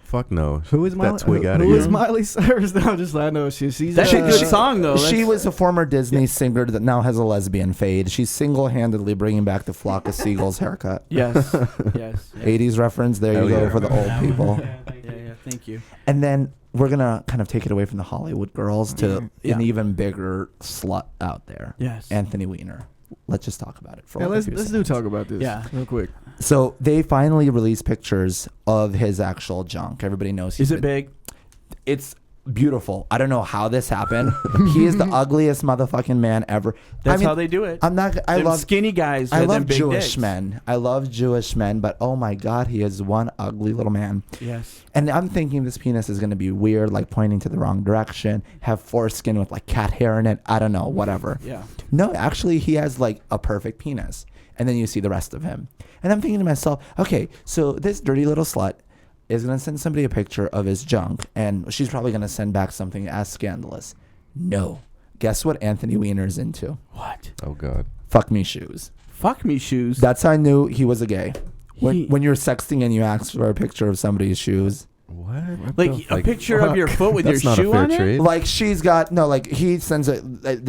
Fuck no. Who is Miley? That twig out of Who is here. Miley Cyrus? No, just I know she's That's a good she- song though. She That's- was a former Disney singer that now has a lesbian fade. She's single-handedly bringing back the flock of seagulls haircut. Yes. Yes. Yeah. 80s reference. There Hell you go yeah. for the old people. Yeah. Thank you. And then we're gonna kind of take it away from the Hollywood girls to Yeah. an even bigger slut out there. Yes. Anthony Weiner. Let's just talk about it for Yeah, a let's few do seconds. talk about this. Yeah. real quick. So they finally released pictures of his actual junk. Everybody knows. Is it big? It's beautiful. I don't know how this happened. He is the ugliest motherfucking man ever. That's how they do it. I'm not. I Them love skinny guys. I with them love big Jewish dicks. men. I love Jewish men, but oh my God, he is one ugly little man. Yes. And I'm thinking this penis is going to be weird, like pointing to the wrong direction, have foreskin with like cat hair in it. I don't know, whatever. Yeah. No, actually, he has like a perfect penis. And then you see the rest of him. And I'm thinking to myself, okay, so this dirty little slut is going to send somebody a picture of his junk, and she's probably going to send back something as scandalous. No. Guess what Anthony Weiner's into? What? Oh God. Fuck me shoes. Fuck me shoes. That's how I knew he was a gay. He- When you're sexting and you ask for a picture of somebody's shoes. What? Like a picture of your foot with your That's not shoe a fair on it? trade. Like she's got, no, like he sends the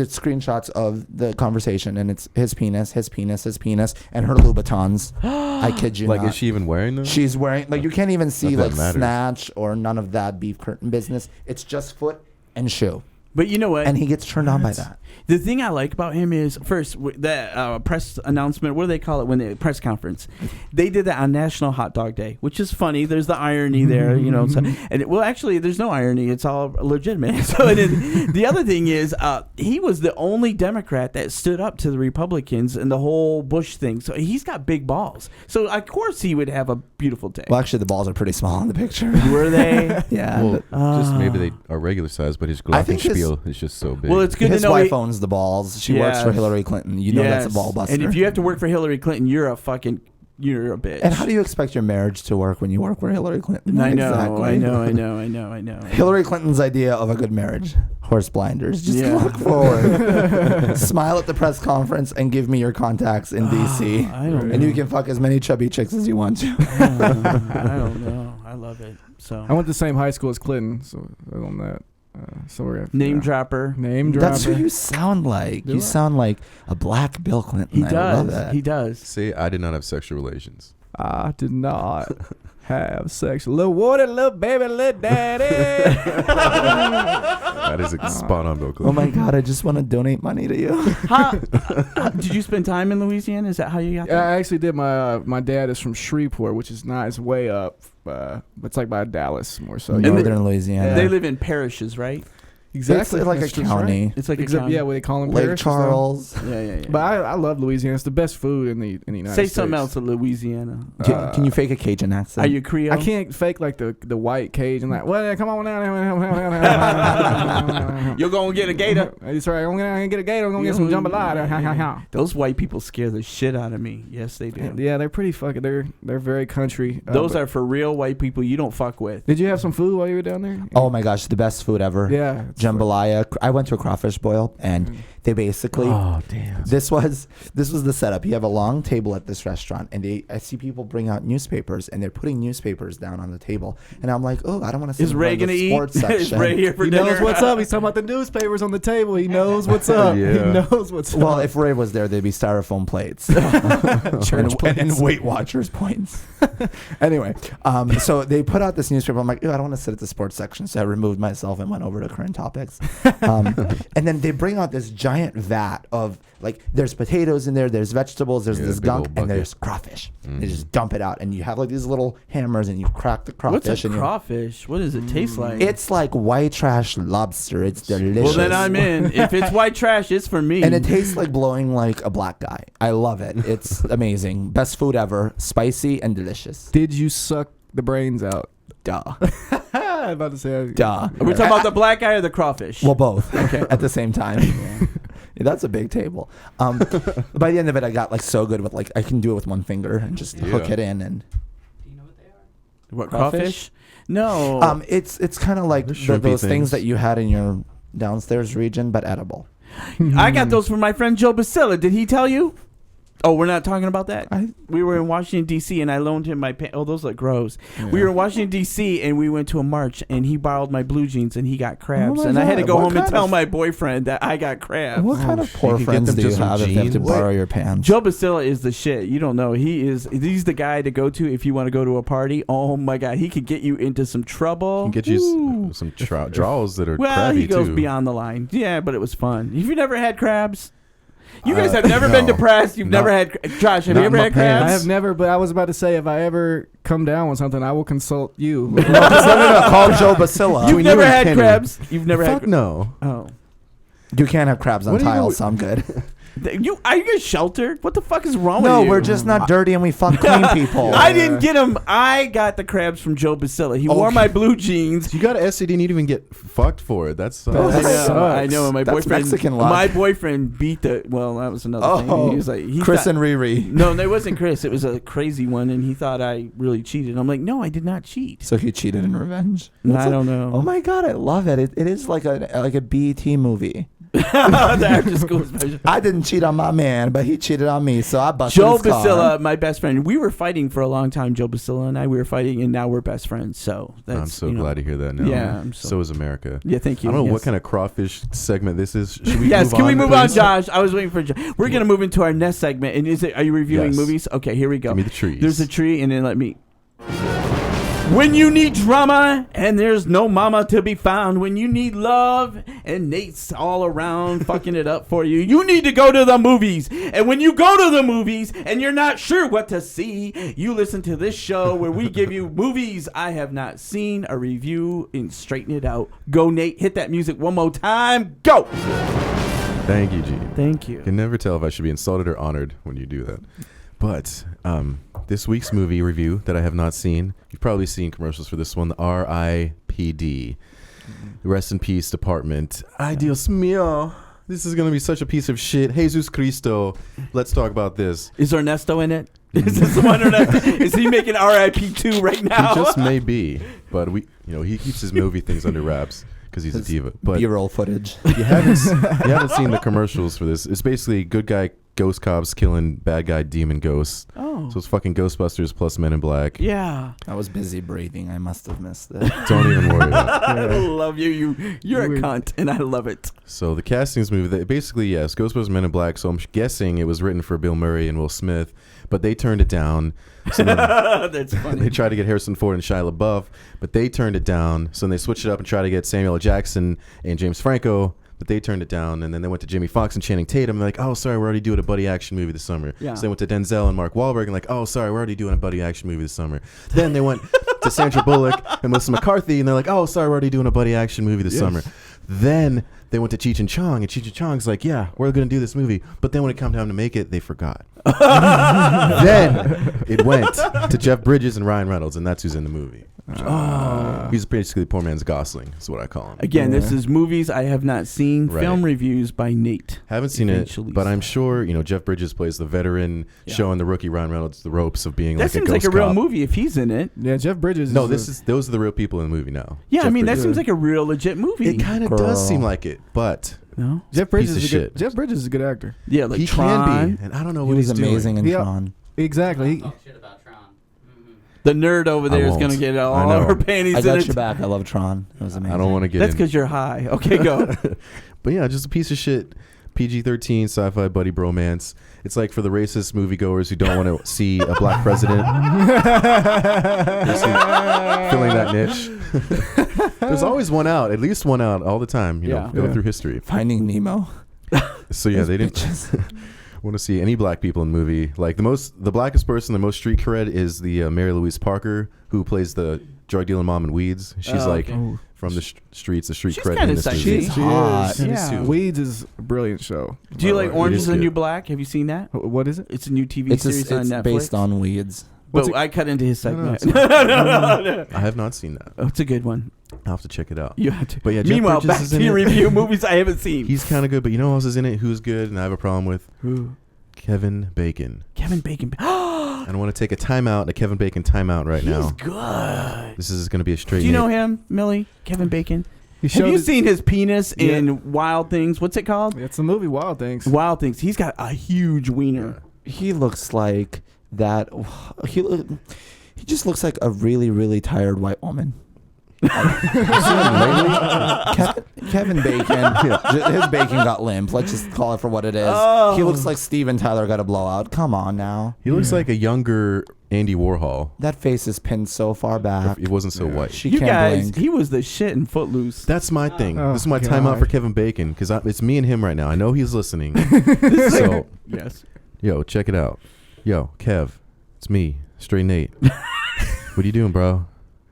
screenshots of the conversation, and it's his penis, and her Louboutins. I kid you Like, not. is she even wearing them? She's wearing, like, you can't even see Not that like it matters. snatch or none of that beef curtain business. It's just foot and shoe. But you know what? And he gets turned on by that. The thing I like about him is, first, that press announcement, what do they call it when they press conference? They did that on National Hot Dog Day, which is funny. There's the irony there, you know. So, well, actually, there's no irony. It's all legitimate. So the other thing is, he was the only Democrat that stood up to the Republicans and the whole Bush thing. So he's got big balls. So, of course, he would have a beautiful day. Well, actually, the balls are pretty small in the picture. Were they? Yeah. Well, just maybe they are regular size, but his I think his- glockenspiel is just so big. Well, it's good His to know. wife owns the balls. She works for Yes. Hillary Clinton. You know that's a ball buster. And if you have to work for Hillary Clinton, you're a bitch. And how do you expect your marriage to work when you work for Hillary Clinton? I know, Exactly. I know. Hillary Clinton's idea of a good marriage: horse blinders. Just Yeah. look forward, smile at the press conference, and give me your contacts in DC. I don't And know. you can fuck as many chubby chicks as you want to. I don't know. I love it. So I went to the same high school as Clinton, so on that. So we're gonna name dropper. Name dropper. That's who you sound like. You sound like a black Bill Clinton. He I love does. that. He does. See, I did not have sexual relations. I did not have sex. Little water, little baby, little daddy. That is a spot on Bill Oh Clinton. my God! I just want to donate money to you. Did you spend time in Louisiana? Is that how you got Yeah, there? I actually did. My dad is from Shreveport, which is not. It's way up. It's like by Dallas more so. Northern Louisiana. They live in parishes, right? Exactly. It's like a That's just county. right. It's like Except, a county. yeah, what they call them Lake parishes, Charles. Yeah. But I love Louisiana. It's the best food in the United Say States. something else of Louisiana. Can you fake a Cajun accent? Are you Creole? I can't fake like the white Cajun. Like, well, come on now. You're gonna get a gator. That's right. I'm gonna get a gator. I'm gonna get some jambalaya. Those white people scare the shit out of me. Yes, they do. Yeah, they're pretty fucking. They're very country. Those but- are for real white people you don't fuck with. Did you have some food while you were down there? Oh my gosh, the best food ever. Yeah. it's Jambalaya. I went to a crawfish boil, and they basically Oh damn! this was the setup. You have a long table at this restaurant, and I see people bring out newspapers, and they're putting newspapers down on the table, and I'm like, oh, I don't want to sit Is in Ray front of gonna the eat? sports Is section. Ray here for He dinner? knows what's up. He's talking about the newspapers on the table. He knows what's up. Yeah. He knows what's Well, up. if Ray was there, they'd be styrofoam plates and Weight Watchers points. Anyway, so they put out this newspaper. I'm like, I don't want to sit at the sports section, so I removed myself and went over to current topics. And then they bring out this giant vat of, like, there's potatoes in there, there's vegetables, there's this big gunk, old and bucket. there's crawfish. They just dump it out, and you have like these little hammers, and you crack the crawfish. What's a and crawfish? What does it taste like? it's like white trash lobster. It's delicious. well, then I'm in. If it's white trash, it's for me. And it tastes like blowing like a black guy. I love it. It's amazing. Best food ever. Spicy and delicious. Did you suck the brains out? Duh. I'm about to say. Duh. Are we talking about the black guy or the crawfish? Well, both. Okay. At the same time. Yeah, that's a big table. By the end of it, I got like so good with, like, I can do it with one finger and just hook it in. And what, Crawfish? crawfish? No. it's kind of like They're shrimpy those things things. that you had in your downstairs region, but edible. I got those from my friend Joe Basilla. Did he tell you? Oh, we're not talking about that. We were in Washington D.C. and I loaned him my pants. Oh, those look gross. We were in Washington D.C. and we went to a march and he borrowed my blue jeans and he got crabs. my And I had to God. go What home and kind tell of- my boyfriend that I got crabs. What kind of poor you can get friends them do you just from have if they have to jeans? borrow your pants? Joe Basilla is the shit. You don't know. He's the guy to go to if you want to go to a party. Oh my God, he could get you into some trouble. Can get you some draws that are Well, crabby he goes too. beyond the line. Yeah, but it was fun. Have you never had crabs? You guys have never been depressed. You've never had Josh. Have you ever had crabs? I have never, but I was about to say, if I ever come down with something, I will consult you. No, call Joe Bacilla. You've never had crabs. You've never had. No. Oh. You can't have crabs on What do you tiles, do? so I'm good. Are you guys sheltered? What the fuck is wrong with No, you? we're just not dirty and we fuck clean people. I didn't get them. I got the crabs from Joe Bacilla. He wore my blue jeans. You got an STD and you didn't even get fucked for it. That's That sucks. I know. My That's boyfriend. Mexican luck. My boyfriend beat the. Well, that was another thing. He was like, Chris and Riri. No, it wasn't Chris. It was a crazy one, and he thought I really cheated. I'm like, no, I did not cheat. So he cheated in revenge. I don't know. Oh my god, I love it. It is like a BET movie. The after school special. I didn't cheat on my man, but he cheated on me, so I busted Joe his car. Bacilla, my best friend. We were fighting for a long time. Joe Bacilla and I. We were fighting, and now we're best friends. So that's. I'm so glad to hear that now. Yeah, so is America. Yeah, thank you. I don't know Yes. what kind of crawfish segment this is. Should we Yes, move can we move on, please? Josh? I was waiting for Josh. We're gonna move into our next segment. And are you reviewing Yes. movies? Okay, here we go. Give me the trees. There's a tree, and then let me. When you need drama and there's no mama to be found, when you need love and Nate's all around fucking it up for you, you need to go to the movies. And when you go to the movies and you're not sure what to see, you listen to this show where we give you movies I have not seen, a review, and straighten it out. Go, Nate. Hit that music one more time. Go. Thank you, Gene. Thank you. I can never tell if I should be insulted or honored when you do that. But this week's movie review that I have not seen, you've probably seen commercials for this one, the R.I.P.D. Rest in Peace Department. Ay, Dios mío. This is going to be such a piece of shit. Jesus Cristo. Let's talk about this. Is Ernesto in it? Is this the one Ernesto? Is he making RIP 2 right now? He just may be, but he keeps his movie things under wraps because he's a diva. But B-roll footage. you haven't seen the commercials for this. It's basically good guy ghost cops killing bad guy demon ghosts. Oh. So it's fucking Ghostbusters plus Men in Black. Yeah. I was busy breathing. I must have missed it. Don't even worry about it. I love you. You're a cunt, and I love it. So the castings movie, basically, yes, Ghostbusters Men in Black. So I'm guessing it was written for Bill Murray and Will Smith, but they turned it down. So then That's funny. they tried to get Harrison Ford and Shia LaBeouf, but they turned it down. So then they switched it up and tried to get Samuel L. Jackson and James Franco, but they turned it down. And then they went to Jimmy Fox and Channing Tatum. They're like, oh, sorry, we're already doing a buddy action movie this summer. Yeah. So they went to Denzel and Mark Wahlberg and like, oh, sorry, we're already doing a buddy action movie this summer. Then they went to Sandra Bullock and Melissa McCarthy, and they're like, oh, sorry, we're already doing a buddy action movie this summer. Then they went to Cheech and Chong, and Cheech and Chong's like, yeah, we're going to do this movie. But then when it came time to make it, they forgot. Then it went to Jeff Bridges and Ryan Reynolds, and that's who's in the movie. He's basically poor man's Gosling, is what I call him. Again, this is movies I have not seen. Right. Film reviews by Nate. Haven't seen it, Eventually. but I'm sure, Jeff Bridges plays the veteran, showing the rookie Ryan Reynolds the ropes of being That like a seems ghost like a real cop. movie if he's in it. Yeah, Jeff Bridges. No, those are the real people in the movie now. Yeah, Jeff I mean, that Bridges. seems like a real legit movie. It kind of does seem like it, but No? Jeff Bridges piece is of a good, shit. Jeff Bridges is a good actor. Yeah, like he Tron. can be, and I don't know He what was he's amazing doing. in Yeah. Tron. Exactly. Talk shit about Tron. The nerd over there is won't. going to get I all know. of her panties I in got it. your back. I love Tron. It was amazing. I don't want to get That's in. because you're high. Okay, go. But yeah, just a piece of shit. PG-13 sci-fi buddy bromance. It's like for the racist moviegoers who don't want to see a black president. Filling that niche. There's always one out, at least one out all the time. Yeah. Go through history. Finding Nemo. So yeah, they didn't want to see any black people in the movie. Like the blackest person, the most street cred is the Mary Louise Parker, who plays the drug dealing mom in Weeds. She's like okay. from the streets, the street She's cred in kinda this sexy. movie. She's hot. Yeah. Weeds is a brilliant show. Do you like It Orange is is the good. New Black? Have you seen that? What is it? It's a new TV It's series on Netflix. based on weeds. What's But it- I cut into his segment. I have not seen that. Oh, it's a good one. I'll have to check it out. You have to. But yeah, Jeff Meanwhile, Bridges back is to in your it. review movies I haven't seen. He's kind of good, but you know who else is in it who's good and I have a problem with? Who? Kevin Bacon. Kevin Bacon. I don't want to take a timeout, a Kevin Bacon timeout right He's now. good. This is going to be a straight Do you know Nate. him, Millie? Kevin Bacon? He Have you his- seen his penis Yeah. in Wild Things? What's it called? It's the movie Wild Things. Wild Things. He's got a huge wiener. He looks like that. He just looks like a really, really tired white woman. Kevin Bacon, his bacon got limp. Let's just call it for what it is. He looks like Steven Tyler got a blowout. Come on now. He looks like a younger Andy Warhol. That face is pinned so far back. If it wasn't so white. She You can't guys, blink. he was the shit in Footloose. That's my thing. Oh, This is my timeout God. for Kevin Bacon because it's me and him right now. I know he's listening. So, Yes. yo, check it out. Yo, Kev, it's me, Str8 Nate. What are you doing, bro?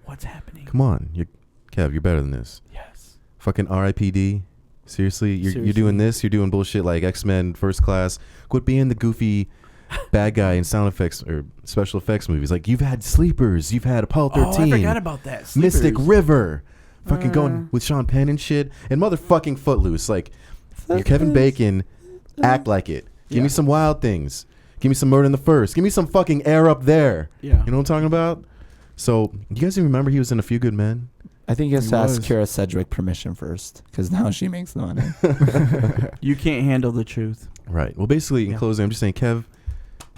What's happening? Come on, Kev, you're better than this. Yes. Fucking R.I.P.D. Seriously, you're Seriously. doing this. You're doing bullshit like X-Men First Class. Quit being the goofy bad guy in sound effects or special effects movies. Like you've had Sleepers, you've had Apollo 13. Oh, I forgot about that. Mystic Sleepers. River, fucking going with Sean Penn and shit, and motherfucking Footloose. Like, you're Kevin Bacon, act like it. Give me some Wild Things. Give me some Murder in the First. Give me some fucking Air Up There. Yeah. You know what I'm talking about? So, you guys even remember he was in A Few Good Men? I think he has to ask was. Kira Sedgwick permission first, because now she makes the money. You can't handle the truth. Right. Well, basically, in Yeah. closing, I'm just saying, Kev,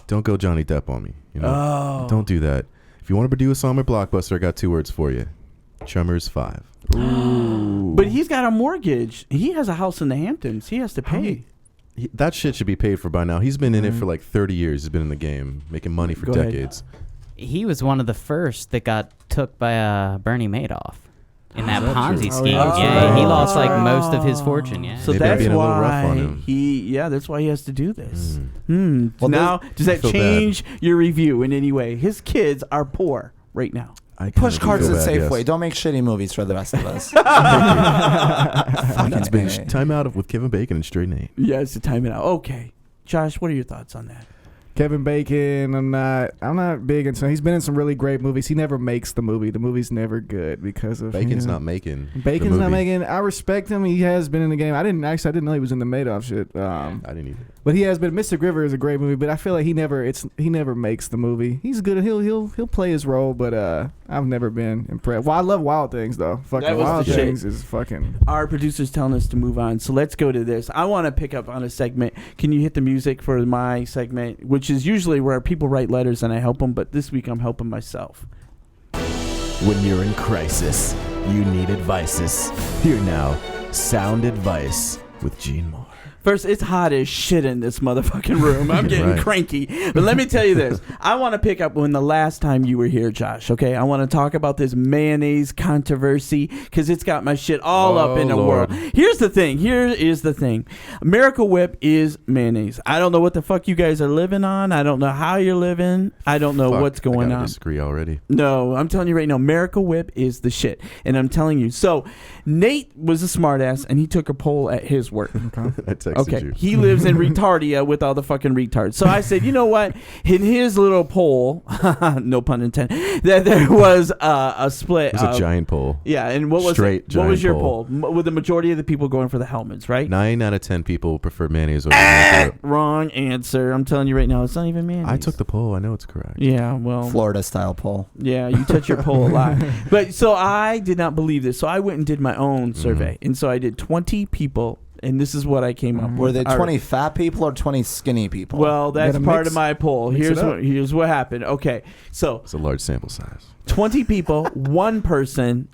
don't go Johnny Depp on me. You know, Oh. don't do that. If you want to produce on my Blockbuster, I got 2 words for you: Chummers 5. But he's got a mortgage. He has a house in the Hamptons. He has to pay. That shit should be paid for by now. He's been in it for like 30 years. He's been in the game, making money for Go ahead. decades. He was one of the first that got took by Bernie Madoff in that that Ponzi true? scheme. Oh, Yeah, he yeah. lost like most of his fortune. Yeah. So Maybe I'm that's being a little rough on why him. that's why he has to do this. Mm. Well, Now, does I that feel bad. change your review in any way? His kids are poor right now. I Push kinda carts feel at bad, Safeway. yes. Don't make shitty movies for the rest of us. It's been time out with Kevin Bacon and Str8 Nate. Yeah, it's to time it out. Okay. Josh, what are your thoughts on that? Kevin Bacon, I'm not big into. He's been in some really great movies. He never makes the movie. The movie's never good because of Bacon's not making. Bacon's the not movie. making. I respect him. He has been in the game. I didn't know he was in the Madoff shit. I didn't either. But he has been. Mystic River is a great movie, but I feel like he never makes the movie. He's good. He'll play his role, but I've never been impressed. Well, I love Wild Things though. That Fucking was Wild the shit. Things is fucking. Our producer's telling us to move on, so let's go to this. I want to pick up on a segment. Can you hit the music for my segment, which is usually where people write letters and I help them, but this week I'm helping myself. When you're in crisis, you need advices. Here now, Sound Advice with Gene Moore. First, it's hot as shit in this motherfucking room. I'm getting Right. cranky. But let me tell you this. I want to pick up when the last time you were here, Josh, okay? I want to talk about this mayonnaise controversy because it's got my shit all up in the Lord. world. Here's the thing. Here is the thing. Miracle Whip is mayonnaise. I don't know what the fuck you guys are living on. I don't know how you're living. I don't know Fuck, what's going I gotta on. disagree already. No, I'm telling you right now, Miracle Whip is the shit. And I'm telling you. So, Nate was a smartass, and he took a poll at his work. I texted Okay, you. he lives in Retardia with all the fucking retards. So I said, you know what? In his little poll, no pun intended, that there was a split. It was a giant poll. Yeah, and what was Straight what was giant your poll. poll? With the majority of the people going for the Hellmann's, right? 9 out of 10 people prefer mayonnaise over Miracle Whip. Wrong answer. I'm telling you right now, it's not even mayonnaise. I took the poll. I know it's correct. Yeah, well, Florida style poll. yeah, you touch your poll a lot. But so I did not believe this. So I went and did my own survey. And so I did 20 people, and this is what I came up with. Were they All right. 20 fat people or 20 skinny people? Well, that's gotta part mix- of my poll. mix it Here's up. what happened. Okay, so It's a large sample size. 20 people, one person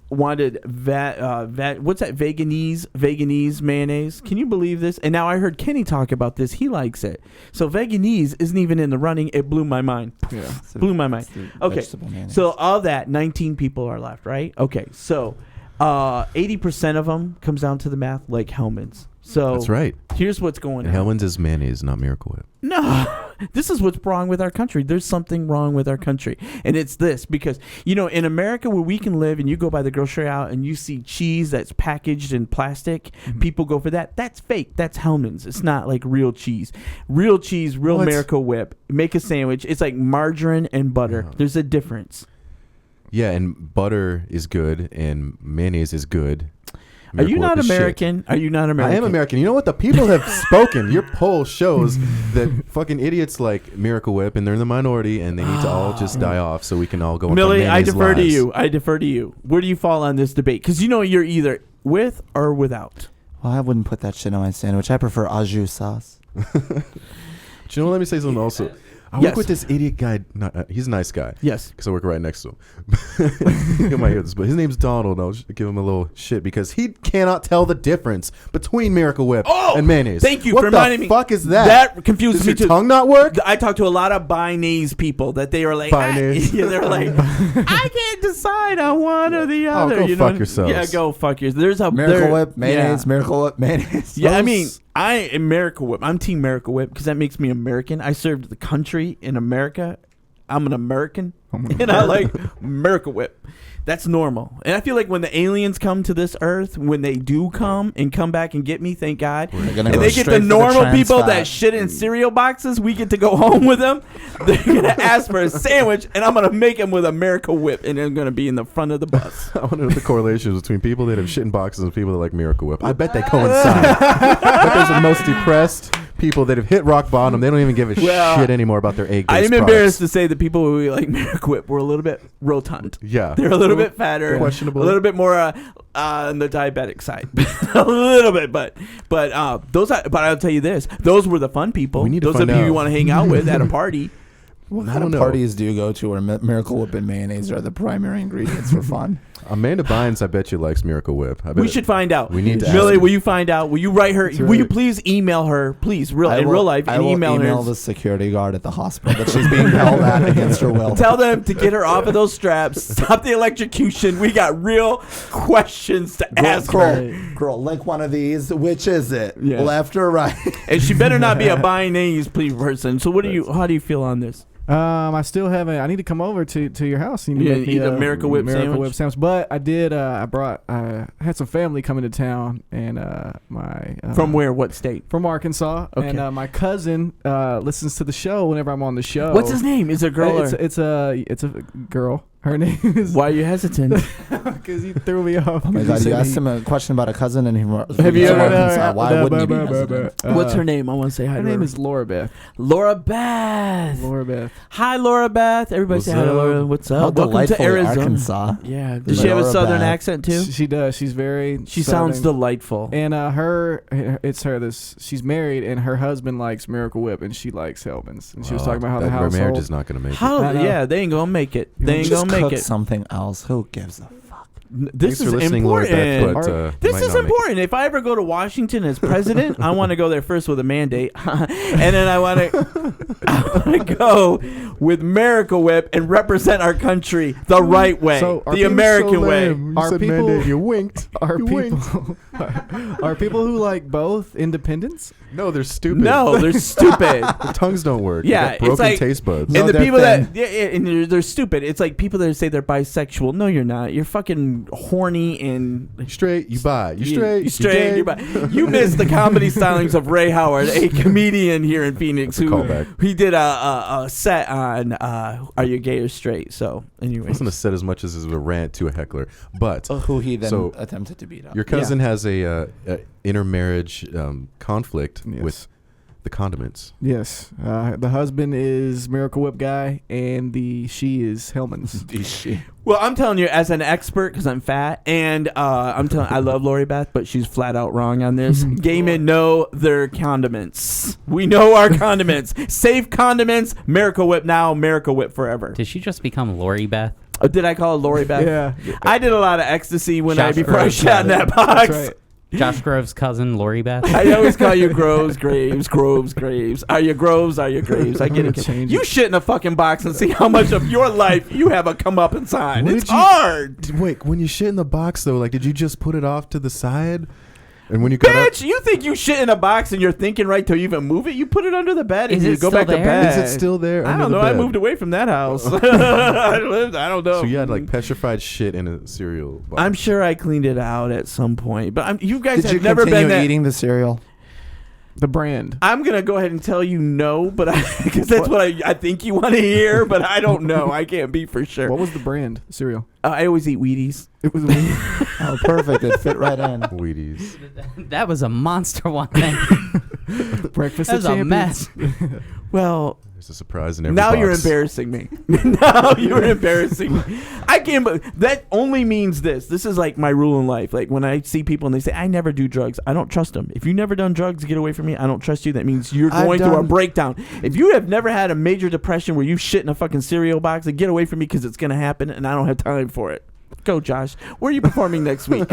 wanted what's that veganese mayonnaise. Can you believe this? And now I heard Kenny talk about this. He likes it. So veganese isn't even in the running. It blew my mind. Yeah. Blew my mind. It's the Okay, vegetable mayonnaise. so of that, 19 people are left, right? Okay, so 80% of them comes down to the math like Hellmann's. So That's right. here's what's going And on. Hellmann's is mayonnaise, not Miracle Whip. No, this is what's wrong with our country. There's something wrong with our country. And it's this because, you know, in America where we can live and you go by the grocery aisle and you see cheese that's packaged in plastic, people go for that. That's fake. That's Hellmann's. It's not like real cheese. Real cheese, real What? Miracle Whip. Make a sandwich. It's like margarine and butter. Yeah. There's a difference. Yeah, and butter is good, and mayonnaise is good. Are you Miracle not Whip is shit. American? Are you not American? I am American. You know what? The people have spoken. Your poll shows that fucking idiots like Miracle Whip, and they're in the minority, and they need to all just die off so we can all go. Millie, I defer to lives. you. I defer to you. Where do you fall on this debate? Because you know you're either with or without. Well, I wouldn't put that shit on my sandwich. I prefer au jus sauce. But you know, let me say something also. I work Yes. with this idiot guy. He's a nice guy. Yes. Because I work right next to him. He might hear this, but his name's Donald. I'll just give him a little shit because he cannot tell the difference between Miracle Whip and mayonnaise. Thank you what for reminding the me. fuck is that? That confuses Does me your too. tongue not work? I talk to a lot of Mayonnaise people that they are like, Mayonnaise. yeah, they're like, I can't decide on one or the other. go you fuck know? yourselves. Yeah, go fuck yourselves. There's a Miracle Whip, mayonnaise, Yeah. Miracle Whip, mayonnaise. Yeah, I mean, I am Miracle Whip. I'm Team Miracle Whip because that makes me American. I served the country in America. I'm an American, and I like Miracle Whip. That's normal. And I feel like when the aliens come to this earth, when they do come and come back and get me, thank God, We're gonna and go they get straight the for normal trans people fat. that shit in cereal boxes, we get to go home with them. They're going to ask for a sandwich, and I'm going to make them with a Miracle Whip, and they're going to be in the front of the bus. I wonder what the correlation is between people that have shit in boxes and people that like Miracle Whip. I bet they coincide. But those are the most depressed people that have hit rock bottom. They don't even give a Well, shit anymore about their egg-based I'm products. embarrassed to say the people who like Miracle Whip were a little bit rotund. Yeah. They're a little bit fatter, Questionable. a little bit more on the diabetic side, a little bit. But those. But I'll tell you this: those were the fun people. We need to Those are find the people you out. want to hang out with at a party. What I kind don't of know. parties do you go to where Miracle Whip and mayonnaise are the primary ingredients for fun? Amanda Bynes, I bet you likes Miracle Whip. I bet We should find out. We need to Millie, ask her. will you find out? Will you write her? That's Will you right. please email her? Please, in real life, I and will email her. the security guard at the hospital that she's being held at against her will. Tell them to get her off of those straps. Stop the electrocution. We got real questions to ask her. Girl, like one of these. Which is it? Yeah. Left or right? And she better not be a Mayonnaise person. So how do you feel on this? I still haven't. I need to come over to your house. You need Yeah, to make me eat a Miracle Whip sandwich? But I did. I had some family coming to town, and my From where? What state? from Arkansas, Okay. and my cousin listens to the show whenever I'm on the show. What's his name? Is it a girl or? It's a girl. Her name is Why are you hesitant? because you threw me off. Oh my God, you asked him a question about a cousin and he Have you ever- Arkansas. Why wouldn't you be hesitant? What's her name? I want to say hi Her to name her. is Laura Beth. Laura Beth. Laura Beth. Hi, Laura Beth. Everybody What's say hi to up? Laura. What's up? How Welcome to delightful, Arizona. Arkansas. Yeah. Does she have a Laura southern Beth. accent too? She does. She's very. She sounds southern. delightful. And it's her. She's married, and her husband likes Miracle Whip, and she likes Hellman's. And she was talking about how the that household. marriage is not going to make it. How? I know. Yeah, they ain't gonna make it. They ain't Just gonna make cook it. something else. Who gives a fuck? This Thanks is for listening, Laura important. Beth, but, This might is not make it. important. If I ever go to Washington as president, I want to go there first with a mandate, and then I want to go with Miracle Whip and represent our country the right way, So are the people American so way. lame. You Are said people- mandate, you winked. Are You winked. people are people who like both independence? No, they're stupid. No, they're stupid. Their tongues don't work. They Yeah, got it's broken like- taste buds. And No, the they're people thin. and they're stupid. It's like people that say they're bisexual. No, you're not. You're fucking horny and You straight, you bi. You straight, You straight. gay. You're bi. You missed the comedy stylings of Ray Howard, a comedian here in Phoenix, That's a who callback. he did a set on Are You Gay or Straight? So, It anyways, wasn't a set as much as it was a rant to a heckler. But Who he then So, attempted to beat up. your cousin has a intermarriage conflict Yes. with the condiments. Yes. The husband is Miracle Whip guy, and she is Hellman's. well, I'm telling you, as an expert, because I'm fat, and I love Lori Beth, but she's flat out wrong on this. Gay men know their condiments. We know our condiments. Safe condiments. Miracle Whip now. Miracle Whip forever. Did she just become Lori Beth? Did I call it Lori Beth? Yeah. I did a lot of ecstasy Josh before I Groves shot in that box. That's right. Josh Groves' cousin, Lori Beth? I always call you Groves, Graves, Groves, Graves. Are you Groves? Are you Graves? I get I'm it. gonna change You it. shit in a fucking box and see how much of your life you have a come up inside. What It's did you- hard. Wait, when you shit in the box though, like, did you just put it off to the side? And when you got up, Bitch, you think you shit in a box and you're thinking right till you even move it? You put it under the bed and Is you it go still back to there? bed. is it still there? I under don't the know. I bed? moved away from that house. I don't know. So you had like petrified shit in a cereal box. I'm sure I cleaned it out at some point, but you guys Did have you never continue been that. eating the cereal? The brand. I'm gonna go ahead and tell you no, but because that's what I think you want to hear, but I don't know. I can't be for sure. What was the brand cereal? I always eat Wheaties. It was. Oh, perfect. It fit right in. Wheaties. That was a monster one. Man. Breakfast That of was a Champions. mess. Well, There's a surprise in every Now box. you're embarrassing me. Now you're embarrassing me. I can't. That only means this. This is like my rule in life. Like when I see people and they say, I never do drugs, I don't trust them. If you've never done drugs, get away from me. I don't trust you. That means you're going through a breakdown. If you have never had a major depression where you shit in a fucking cereal box, then get away from me because it's going to happen and I don't have time for it. Go, Josh. Where are you performing next week?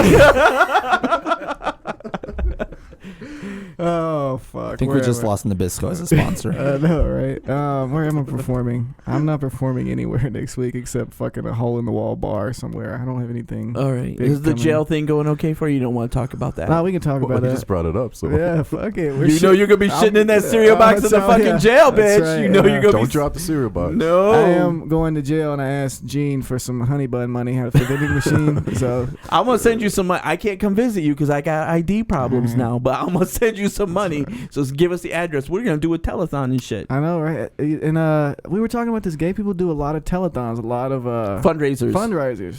Oh fuck! I think we just lost Nabisco as a sponsor. I know, right? Where am I performing? I'm not performing anywhere next week except fucking a hole in the wall bar somewhere. I don't have anything. All right. big Is the coming. jail thing going okay for you? You don't want to talk about that? No, we can talk Well, about you that. just brought it up, so Yeah, fuck it. You know you're going to be shitting in that cereal box in the fucking jail, bitch. Right, you know you're going to don't be... drop the cereal box. No. I am going to jail, and I asked Gene for some honey bun money for the vending machine. So I'm going to send you some money. I can't come visit you because I got ID problems now, but I'm going to send you some money. So give us the address. We're going to do a telethon and shit. I know, right? And we were talking about this. Gay people do a lot of telethons, a lot of Fundraisers.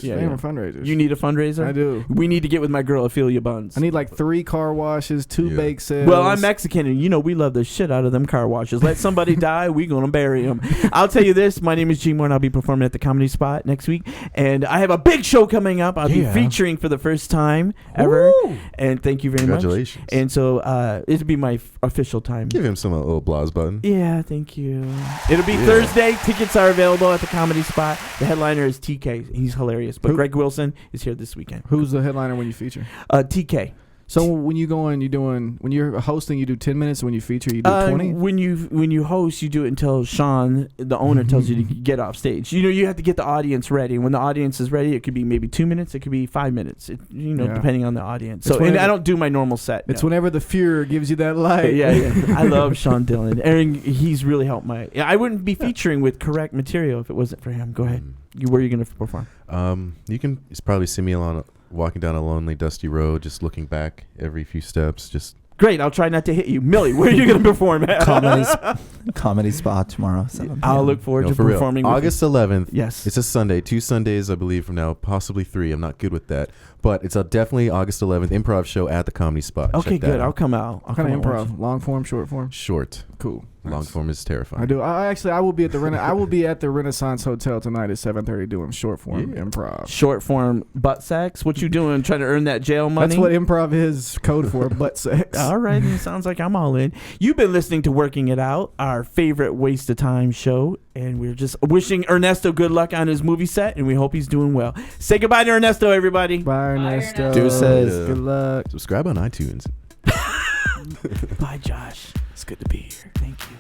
Yeah, fundraisers. You need a fundraiser? I do. We need to get with my girl, Ophelia Buns. I need like 3 car washes, 2 bake sales. Well, I'm Mexican, and you know we love the shit out of them car washes. Let somebody die, we gonna bury them. I'll tell you this: my name is Gene Moore, and I'll be performing at the Comedy Spot next week, and I have a big show coming up. I'll be featuring for the first time ever, and thank you very much. Congratulations. And so it'll be my official time. Give him some little applause button. Yeah, thank you. It'll be Thursday. Tickets are available at the Comedy Spot. The headliner is TK. He's hilarious, but Greg Wilson is here this weekend. Who's the headliner when you feature? TK. So when you go in, when you're hosting, you do 10 minutes. When you feature, you do 20. When you host, you do it until Sean, the owner, tells you to get off stage. You know, you have to get the audience ready. When the audience is ready, it could be maybe 2 minutes. It could be 5 minutes. Depending on the audience. So and I don't do my normal set. It's whenever the Fuhrer gives you that light. Yeah. I love Sean Dillon. Aaron, he's really helped my. I wouldn't be featuring with correct material if it wasn't for him. Go ahead. Where are you going to perform? You can probably see me walking down a lonely, dusty road, just looking back every few steps. Just great. I'll try not to hit you. Millie, where are you going to perform at? Comedy Spot tomorrow. 7 p.m. I'll look forward to for performing. Real. August 11th. Yes. It's a Sunday. 2 Sundays, I believe, from now. Possibly 3. I'm not good with that. But it's definitely August 11th improv show at the Comedy Spot. Okay, Check that good. out. I'll come out. What kind of improv? Long form, short form? Short. Cool. Long form is terrifying. I do. I will be at the Renaissance Hotel tonight at 7:30 doing short form improv. Short form butt sex? What you doing? Trying to earn that jail money? That's what improv is code for, butt sex. All right. It sounds like I'm all in. You've been listening to Working It Out, our favorite waste of time show. And we're just wishing Ernesto good luck on his movie set, and we hope he's doing well. Say goodbye to Ernesto, everybody. Bye, Ernesto. Deuces. Good luck. Subscribe on iTunes. Bye, Josh. It's good to be here. Thank you.